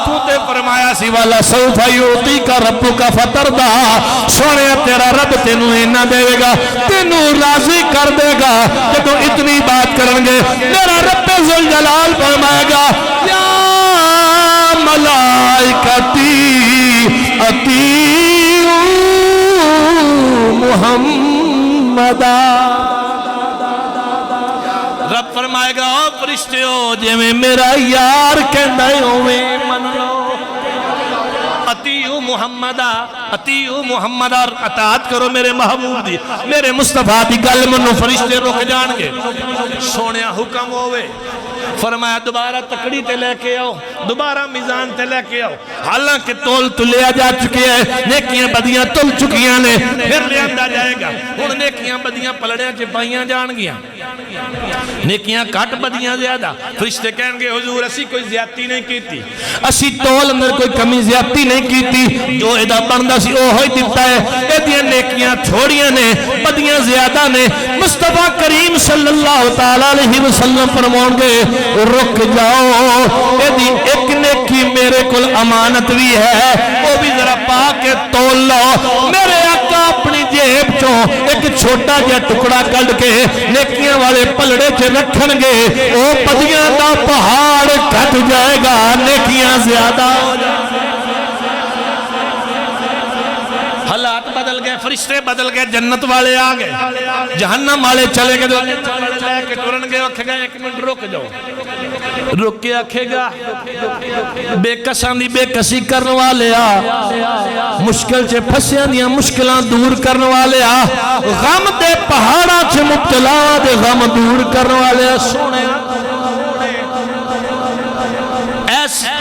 تو تے فرمایا سی والا سوفا یوتی کا ربو کا فتردہ سونے تیرا رب تینوں اینا دے گا تینوں راضی کر دے گا جب اتنی بات کرنگے میرا رب ذوالجلال فرمائے گا یا ملائکتی اطیعوا محمدہ رب فرمائے گا او فرشتیو جے میں میرا یار کہندہ ہوئے من لو اطیعوا محمدہ اطیعوا محمدہ اطاعت کرو میرے محبوب دی میرے مصطفیٰ دی گل منو فرشتے رک جانگے سونیا حکم ہوئے فرمایا دوبارہ تکڑی تے لے کے آؤ دوبارہ میزان تے لے کے آؤ حالانکہ تول تلیا جا چکے ہیں نیکیاں بدیاں تل چکیاں نے پھر لے آندہ جائے گا ان نیکیاں بدیاں پلڑیاں چپائیاں جان گیاں نیکیاں کٹ بدیاں زیادہ فرشتے کہیں گے حضور اسی کوئی زیادتی نہیں کیتی اسی تول اندر کوئی کمی زیادتی نہیں کیتی جو ادا بندہ سی او ہوئی دیتا ہے ایدیاں نیکیاں چھوڑیاں نے بدیاں زیادہ نے مصطفیٰ کریم صلی اللہ تعالیٰ علیہ وسلم فرماؤں گے رک جاؤ ایدی ایک نیکی میرے کل امانت بھی ہے وہ بھی ذرا پا کے تول لو میرے آقا اپنی جیب چوں ایک چھوٹا جا ٹکڑا کڑ کے نیکیاں والے پلڑے چے رکھن گے او بدیاں دا پہاڑ کٹ جائے گا نیکیاں زیادہ ہو جائے حالات بدل گئے فرشتے بدل گئے جنت والے آگئے جہنم والے چلے گئے جنت والے لے کے ٹورن گئے وکھے گئے ایک منٹ رک جاؤ رک کے آکھے گا بے کسان دی بے کسی کرنے والے مشکل چے پھسیاں دیاں مشکلان دور کرنے والے غم دے پہاڑا چے مبتلا دے غم دور کرنے والے سونے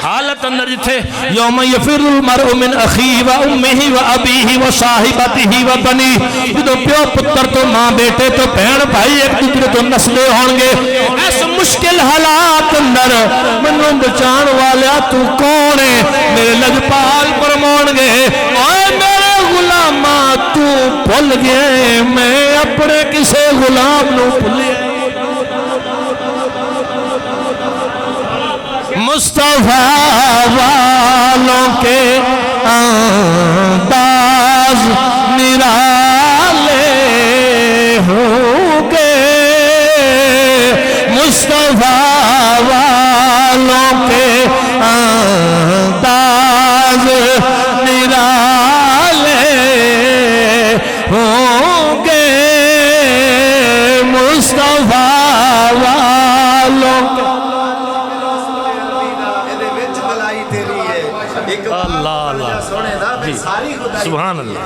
حالت اندر جتھے یوم یفر المرء من اخیہ و امہ و ابیہ و صاحبتہ و بنی جدو پیو پتر تو ماں بیٹے تو بہن بھائی ایک دوسرے تو نسلے ہونگے ایس مشکل حالات اندر منوں بچان والیا تو کون ہے میرے لجپال فرماؤنگے اے میرے غلامہ تو بھول گئے میں اپنے کسے غلام نو بھولے مصطفیٰ والوں کے انداز نرالے ہوں گے مصطفیٰ والوں کے انداز نرالے ہوں گے مصطفیٰ والوں کے اللہ اللہ سبحان اللہ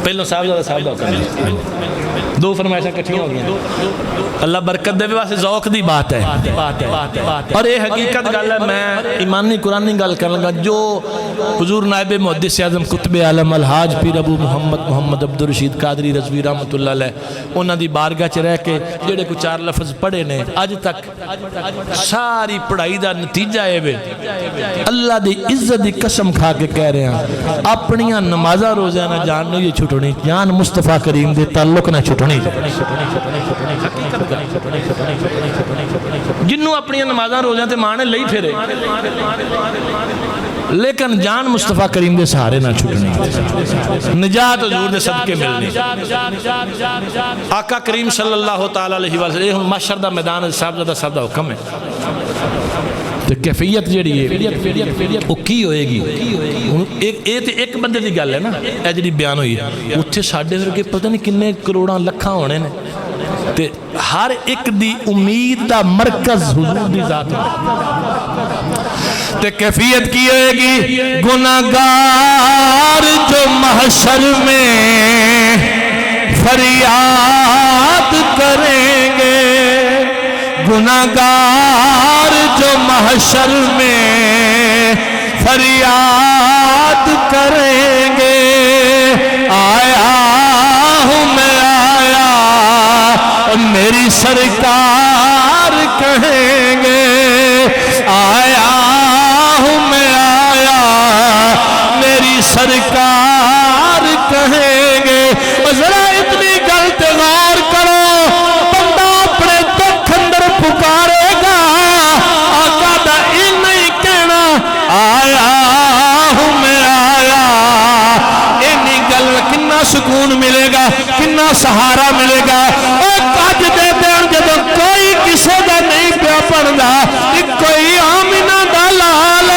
پہلو صاحب دا دو فرمائشاں کٹھیاں ہو گئی. اللہ برکت دے واسطے ذوق دی بات ہے. اور یہ حقیقت گل ہے. میں ایمانی قرآنی گل کرن لگا جو حضور نائب محدث اعظم قطب عالم الحاج پیر ابو محمد عبدالرشید قادری رضوی رحمۃ اللہ علیہ انہاں دی بارگاہ چ رہ کے جڑے کو 4 لفظ پڑھے نے اج تک ساری پڑھائی دا نتیجہ ہے وے اللہ دی عزت دی قسم کھا کے کہہ رہے ہیں اپنیاں نمازاں روزہ نہ جان نہیں چھٹنی جان مصطفیٰ کریم دے تعلق نہ چھٹنی. جنوں اپنی نمازاں روزیاں تے مانے لئی پھرے لیکن جان مصطفیٰ کریم دے سہارے نہ چھٹنی نجات حضور دے صدقے ملنی. آقا کریم صلی اللہ تعالیٰ علیہ وسلم محشر دا میدان صاحبزادہ صاحب دا حکم ہے تو کیفیت جڑی ہے وہ کی ہوئے گی. ایک بندے دی گل ہے نا اے جڑی بیان ہوئی اتھے ساڈے ورگے پتہ نہیں کنے کروڑاں لکھاں ہونے نے تے ہر ایک دی امید دا مرکز حضور دی ذات ہے. تے کیفیت کی ہوئے گی گناہگار جو محشر میں فریاد کریں گے گناہگار جو محشر میں فریاد کریں گے آیا ہوں میں آیا میری سرکار کہیں گے آیا ہوں میں آیا میری سرکار کہیں گے. ذرا اتنی غلط غور کرو بندہ اپنے دکھ اندر پکارے گا آقا دا نہیں کہنا آیا ہوں میں آیا. اینی گل کنا سکون ملے گا کنا سہارا ملے گا. کج دے دین جدو کوئی کسے دا نہیں پیا پڑھدا کوئی آمینہ دا لال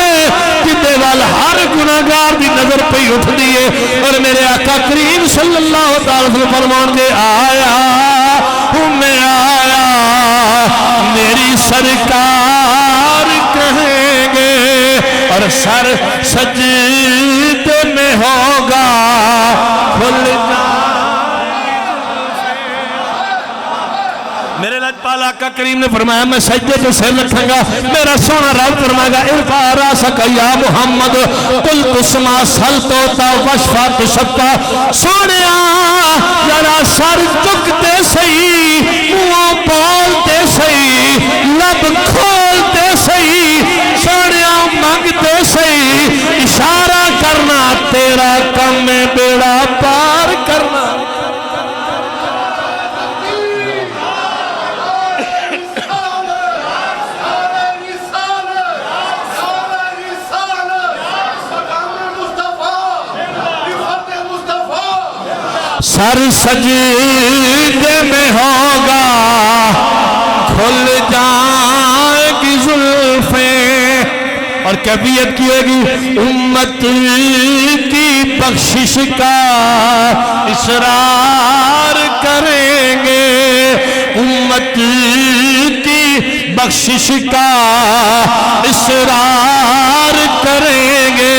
جدے وال ہر گناہگار دی نظر پہ اٹھ دیئے اور میرے آقا کریم صلی اللہ تعالیٰ وسلم فرمان دے آیا ہوں میں آیا میری سرکار کہیں گے اور سر سجدے میں ہوگا کھل جا. میرے لجپال آقا کریم نے فرمایا میں سجدے پہ سر رکھوں گا میرا سونا رب فرمائے گا ارفع راسک یا محمد قل تسما سلطوتا وشفا تشفا. سونے ذرا سر چکتے سہی منہ بولتے سہی لب کھولتے سہی سونے مانگتے سہی اشارہ کرنا تیرا کم ہے بیڑا پار کرنا. سر سجدے میں ہوگا کھل جائے گی زلفیں اور کیفیت کی ہوگی امت کی بخشش کا اصرار کریں گے امت کی بخشش کا اصرار کریں گے.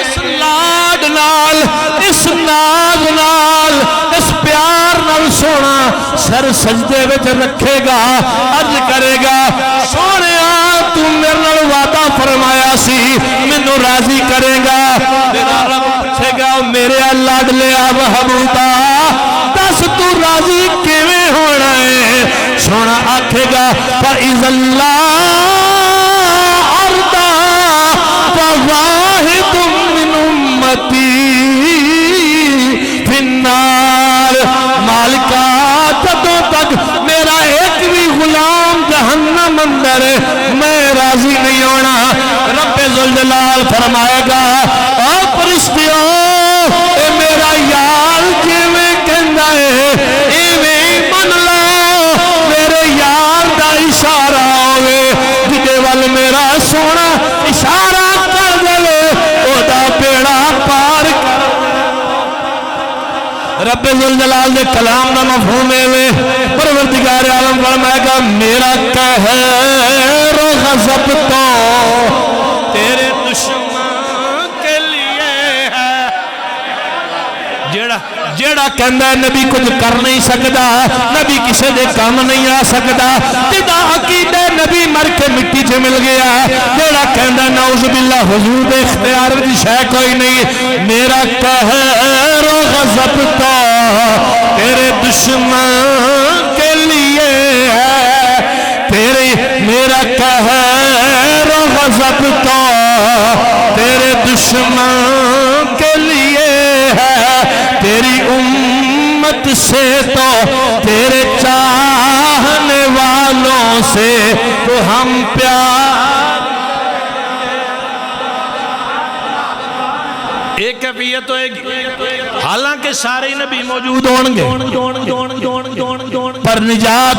اس لاڈ نال اس ناز نال اس پیار نال سونا سر سجدے وچ رکھے گا عرض کرے گا سونے تو میرے نال وعدہ فرمایا سی مینوں راضی کرے گا. میرا رب پوچھے گا میرے لاڈ لیا محبوبا دس تو راضی کیویں ہونا ہے. سونا آکھے گا فَإِذَا اللَّهُ أَرْضَى فَوَاحِدٌ مِّنْ أُمَّتِي فِي النَّارِ. مالکا جدوں تک میرا ایک بھی غلام جہنم اندر میں راضی نہیں ہونا. رب ذوالجلال فرمائے گا اے فرشتیوں اے میرا یار جویں کہندا ہے ایویں من لو. میرے یار دا اشارہ ہوئے جدے وال میرا سونا اشارہ کر دے او دا بیڑا پار کر. رب ذوالجلال دے کلام دا مفہوم ہے پروردگار عالم فرمائے گا میرا قہر و غضب تو تیرے دشمن کے لیے ہے. جیڑا جڑا کہندا ہے نبی کچھ کر نہیں سکدا، نبی کسے دے کام نہیں آ سکدا، جدا عقیدہ نبی مر کے مٹی چ مل گیا، جڑا کہندا نعوذ باللہ حضور دے اختیار وچ شے کوئی نہیں، میرا قہر و غضب تو تیرے دشمن کے لیے ہے، میرا قہر و غضب تو تیرے دشمن کے لیے ہے، تیری امت سے تو تیرے چاہنے والوں سے تو ہم پیار۔ ایک کیفیت ہوئے گی، حالانکہ سارے نبی موجود ہوں گے پر نجات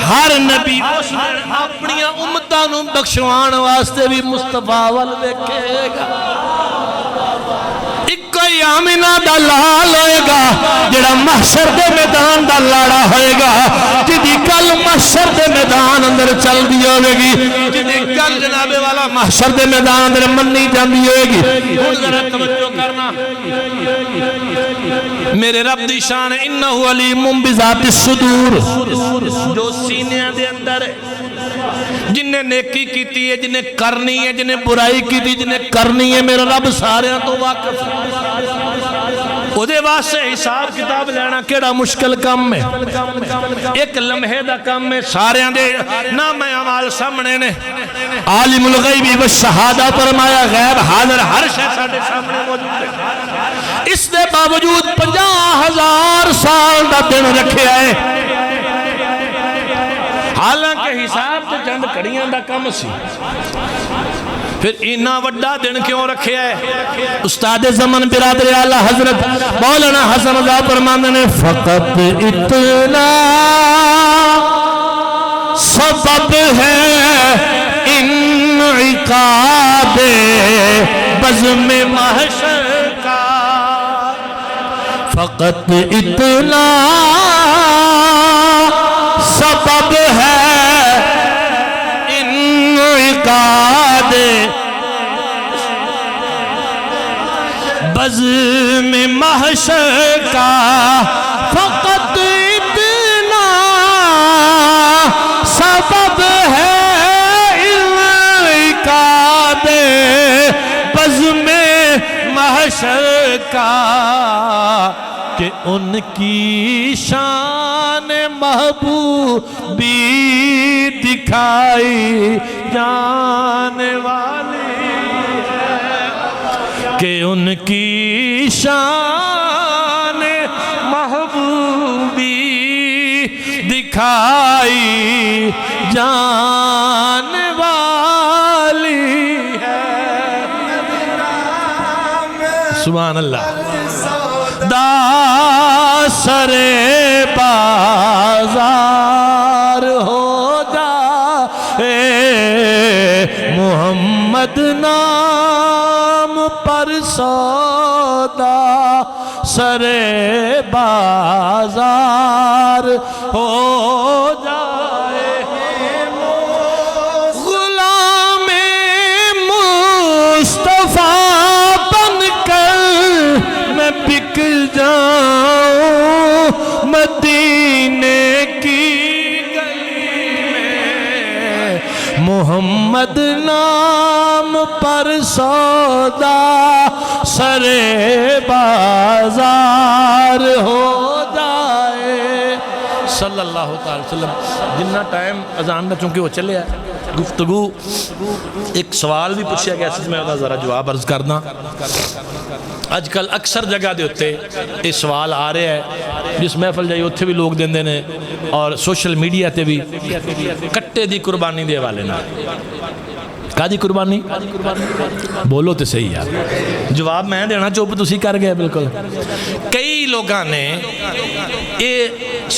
ہر نبی اپنی امتانوں بخشوان واسطے بھی مصطفیٰ وال ویکھے گا۔ کوئی آمینہ دا لال ہوئے گا جڑا محشر دے میدان دا لاڑا ہوئے گا، جدی کل محشر دے میدان اندر چل دی ہوئے گی، جدی کل جناب والا محشر دے میدان اندر منی جاندی ہوئے گی۔ ہون ذرا توجہ کرنا، میرے رب دی شان انہو علیم بذات الصدور، جو سینے دے اندر ہے، جنہیں نیکی کیتی ہے، جنہیں کرنی ہے، جنہیں برائی کیتی، جنہیں کرنی ہے، میرا رب سارے تو واقف ہے۔ او دے واسطے حساب کتاب لینا کیڑا مشکل کام ہے، ایک لمحے دا کام ہے، سارے دے نام اعمال سامنے نے، عالم الغیبی والشہادہ فرمایا غیب حاضر ہر شے ساڈے سامنے موجود ہے، اس دے باوجود 50,000 سال دا دن رکھے آئے، حالانکہ حساب تو چند کڑیاں دا کم سی، پھر اینا وڈا دن کیوں رکھے ہے؟ استاد زمن برادر اعلیٰ حضرت مولانا حسن رضا فرماندے نے فقط اتنا سبب ہے انعقاد بزم محشر کا، فقط اتنا سبب ہے انعقاد بزم محشر کا، فقط اتنا سبب ہے انعقاد بزم محشر کا کہ ان کی شان محبوبی دکھائی جانے والی ہے، کہ ان کی شان محبوبی دکھائی جانے والی ہے۔ سبحان اللہ۔ دا سر بازار ہو جائے محمد نام پر سودا، سر بازار ہو جائے غلام مصطفیٰ بن کر میں بک جاؤں مدینے کی گلی میں، محمد نام پر سودا سر بازار ہو جائے۔ صلی اللہ تعالی وسلم۔ جنہ ٹائم اذان دا چونکہ وہ چلے ہے گفتگو ایک سوال بھی پوچھا گیا سی، میں ذرا جواب عرض کرنا۔ آج کل اکثر جگہ دے ہوتے یہ سوال آ رہے ہیں، جس محفل جائے اتھے بھی لوگ دیندے نے اور سوشل میڈیا تے بھی، کٹے دی قربانی دے والے نا کا دی قربانی بولو تے صحیح ہے، جواب میں دینا چوپ تسی کر گئے بالکل۔ کئی لوگاں نے یہ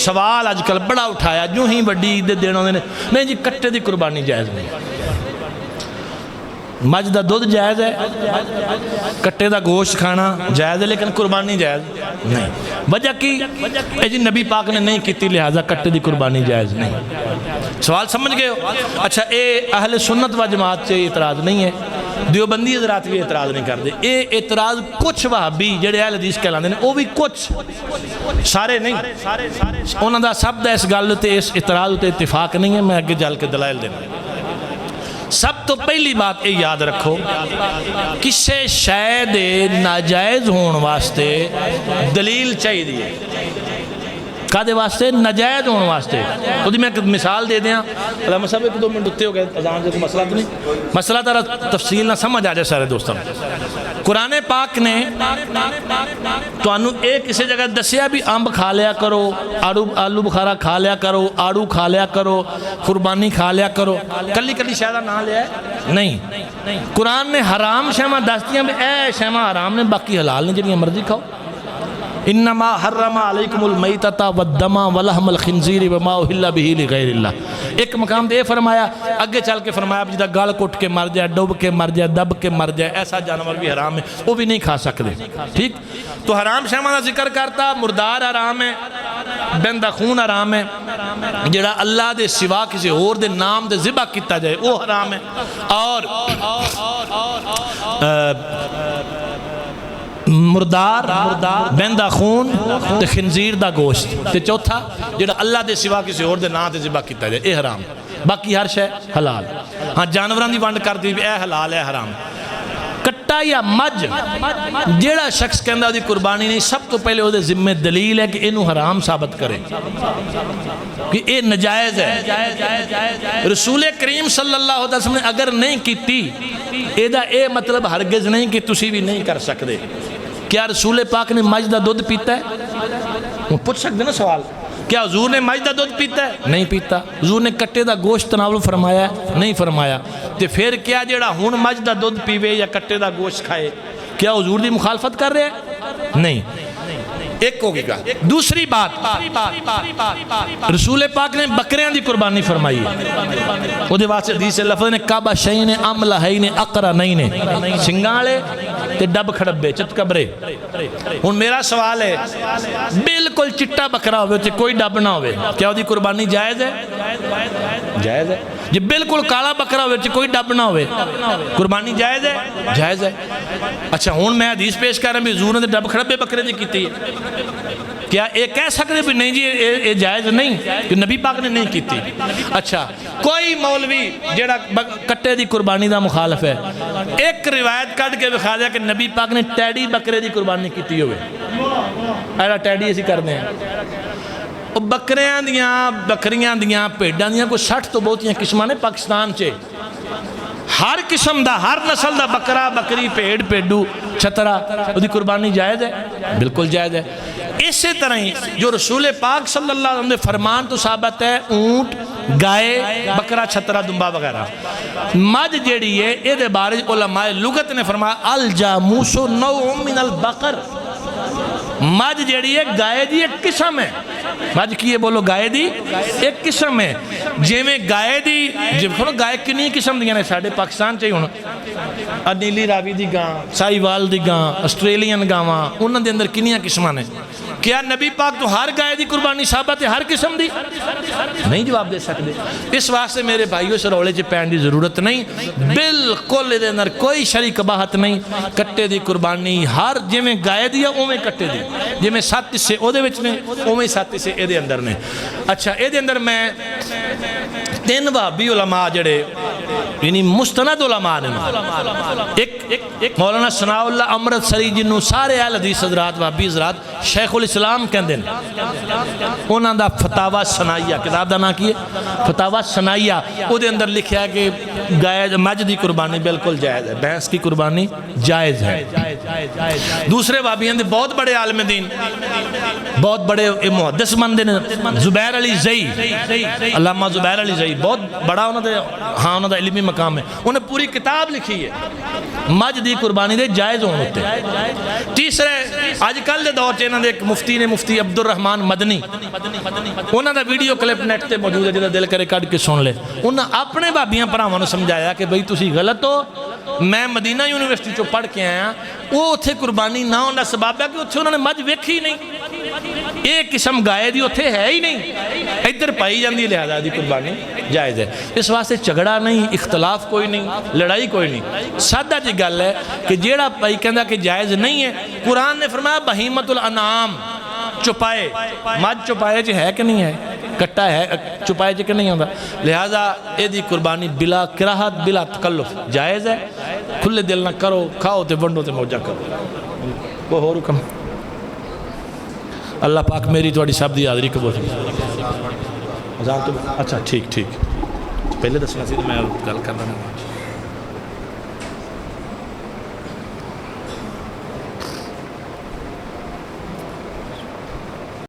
سوال آج کل بڑا اٹھایا جو ہی بڑی عید دینا نہیں جی کٹے دی قربانی جائز نہیں، مجھ دا دودھ جائز ہے، کٹے دا گوشت کھانا جائز ہے، لیکن قربانی جائز نہیں۔ وجہ کی جی نبی پاک نے نہیں کیتی لہذا کٹے دی قربانی جائز نہیں۔ سوال سمجھ گئے ہو؟ اچھا اے اہل سنت و جماعت سے اعتراض نہیں ہے، دیوبندی حضرات بھی اعتراض نہیں کرتے. یہ اعتراض کچھ وہابی جڑے اہل حدیث کہلاندے نے وہ بھی کچھ سارے نہیں انہاں دا سب دا اس گل تے اس اعتراض تے اتفاق نہیں ہے. میں اگے چل کے دلائل دینا. سب تو پہلی بات یہ یاد رکھو کسے شے دے ناجائز ہون واسطے دلیل چاہیے. کدے واسطے؟ ناجائز ہونے واسطے. وہ میں ایک مثال دے دیا. علامہ صاحب 1-2 منٹ اتنے ہو گئے اذان جو مسئلہ تو نہیں مسئلہ ترا تفصیل نہ سمجھ آ جائے سارے دوستوں. قرآن پاک نے تانوں ایک کسی جگہ دسیا بھی امب کھا لیا کرو, آلو بخارا کھا لیا کرو, آڑو کھا لیا کرو, قربانی کھا لیا کرو. کلی کلی شاید نہ لیا ہے نہیں. قرآن نے حرام شہمہ دس دیا بھی اے شہمہ حرام نے باقی حلال نے جنہیں مرضی کھاؤ. انما حرم علیکم المیتۃ والدم ولحم الخنزیر وما اہل به لغیر اللہ. ایک مقام دے فرمایا, اگے چل کے فرمایا جدا گل کٹ کے مر جائے, ڈوب کے مر جائے, دب کے مر جائے, ایسا جانور بھی حرام ہے, وہ بھی نہیں کھا سکتے. ٹھیک تو حرام شہمہ کا ذکر کرتا. مردار حرام ہے, بندہ خون حرام ہے, جڑا اللہ دے سوا کسی اور دے نام دے ذبح کیتا جائے وہ حرام ہے. اور مردار, بندہ خون تے خنزیر دا گوشت, تے چوتھا جڑا اللہ دے سوا کسی اور دے نام تے ذبح کیتا جائے اے حرام. باقی ہر شے حلال. ہاں جانوراں دی ونڈ کر دی اے حلال اے حرام. کٹا یا مجھ جیڑا شخص کہندا دی قربانی نہیں, سب تو پہلے وہ دے ذمہ دلیل ہے کہ اینو حرام ثابت کرے کہ اے نجائز ہے. رسول کریم صلی اللہ علیہ وسلم نے اگر نہیں کیتی اے دا اے مطلب ہرگز نہیں کہ تسی بھی نہیں کر سکتے. کیا رسول پاک نے مجھ دا دودھ پیتا ہے؟ وہ پوچھ سکتے نا سوال. کیا حضور نے مجھ دا دودھ پیتا ہے؟ نہیں پیتا. حضور نے کٹے دا گوشت تناول فرمایا ہے؟ نہیں فرمایا. تے پھر کیا جڑا ہون مجھ دا دودھ پیوے یا کٹے دا گوشت کھائے کیا حضور دی مخالفت کر رہے ہیں؟ نہیں. ایک ہوگی گا. دوسری بات, رسول پاک نے بکریاں دی قربانی فرمائی ہے. وہ دے واسطے حدیث سے لفظ نے کعبہ شہین املہین اقرنین, سنگالے تے ڈب کھڑبے چت کبرے. ہن میرا سوال ہے بالکل چٹا بکرا ہوئے تے کوئی ڈب نہ ہوئے, کیا وہ دی قربانی جائز ہے؟ جائز ہے. جی بالکل کالا بکرا ہوئے تے کوئی ڈب نہ ہوئے, قربانی جائز ہے؟ جائز ہے. اچھا ہن میں حدیث پیش کر رہا ہوں بھی حضور نے ڈب کھڑبے بکرے دی کیتی ہے. کیا یہ کہہ سکتے بھی نہیں جی یہ جائز نہیں کہ نبی پاک نے نہیں کیتی؟ اچھا کوئی مولوی جیڑا کٹے دی قربانی دا مخالف ہے ایک روایت کٹ کے دکھا دیا کہ نبی پاک نے ٹیڈی بکرے دی قربانی کیتی ہوئے. ایڈا ٹیڈی اسی کرنے ہیں. بکریاں دیاں پیڈاں دیاں کوئی 60 تو بہتیاں قسماں نے پاکستان چے. ہر قسم دا ہر نسل دا بکرا بکری پیڑ پیڈو چھترا وہ دی قربانی جائز ہے؟ بالکل جائز ہے. اسی طرح ہی جو رسول پاک صلی اللہ علیہ وسلم نے فرمان تو ثابت ہے اونٹ گائے بکرا چھترا دمبا وغیرہ. مجھ جیڑی ہے اے دے بارے علماء لغت نے فرمایا الجاموس نوع من البقر. مجھ جیڑی ہے گائے دی ایک قسم ہے. مجھ کیے بولو گائے دی ایک قسم ہے. جے میں گائے دی جب کھڑو گائے کنی قسم دیاں نے ساڑھے پاکستان چاہیے ہونا نیلی راوی دی گاں, سائی وال دی گاں, آسٹریلین گاواں, انہاں دے اندر کنیاں قسماں نے. کیا نبی پاک تو ہر گائے دی قربانی ثابت ہے ہر قسم دی؟ نہیں جواب دے سکتے. اس واسطے میرے بھائیوں سے رولے چ پین دی ضرورت نہیں. بالکل دے اندر کوئی شرعی قباحت نہیں. کٹے دی قربانی ہر جے میں گائے دی ہے اوویں کٹے دی, جے میں 7 حصے او دے وچ نے اوویں 7 حصے اے دے اندر نے. اچھا اے دے اندر میں 3 وہابی علماء جڑے یعنی مستند علماء نے, ایک مولانا ثناء اللہ امرتسری جنوں سارے اہل حدیث حضرات وہابی حضرات شیخ الاسلام کہندے ہیں. انہاں دا فتاوی ثنائیہ کتاب دا نام کی ہے فتاوی ثنائیہ. او دے اندر لکھیا کہ گائے مجھ دی قربانی بالکل جائز ہے, بھینس کی قربانی جائز ہے. دوسرے وہابیاں دے بہت بڑے عالم دین بہت بڑے محدث مندے نے, زبیر علی زئی, علامہ زبیر علی زئی بہت بڑا انہاں دے ہاں انہاں دا علمی مقام ہے. انہیں پوری کتاب لکھی ہے مجھ دی قربانی دے جائز ہون ہوتے. تیسرے آج کل دے دور چینہ دے ایک مفتی نے مفتی عبد الرحمن مدنی, انہاں دا ویڈیو کلپ نیٹ تے موجود ہے جدہ دل کرے کٹ کے سن لے. انہاں اپنے بابیاں پراواں نوں سمجھایا کہ بھئی تسی غلط ہو. میں مدینہ یونیورسٹی چوں پڑھ کے آیا, وہ اتھے قربانی نہ ہونا سبب ہے کہ اتھے انہوں نے مجھ ویکھی نہیں. یہ قسم گائے دی اتھے ہے ہی نہیں، ادھر پائی جاندی لہذا دی قربانی جائز ہے۔ اس واسطے جھگڑا نہیں، اختلاف کوئی نہیں، لڑائی کوئی نہیں، سادہ جی گل ہے کہ جیڑا پائی کہندا کہ جائز نہیں ہے، قرآن نے فرمایا بہیمت الانعام چپائے، مجھ چپائے جی ہے کہ نہیں ہے، کٹا ہے چپائے جی کہ نہیں ہوتا، لہذا اے دی قربانی بلا کراہت بلا تکلف جائز ہے، کھلے دل نہ کرو، کھاؤ تے ونڈو تے موجہ کرو۔ وہ ہو رکم اللہ پاک میری توڑی سب دی حاضری قبول اذان تو اچھا ٹھیک پہلے دسنا سی تو میں گل کر رہا ہوں۔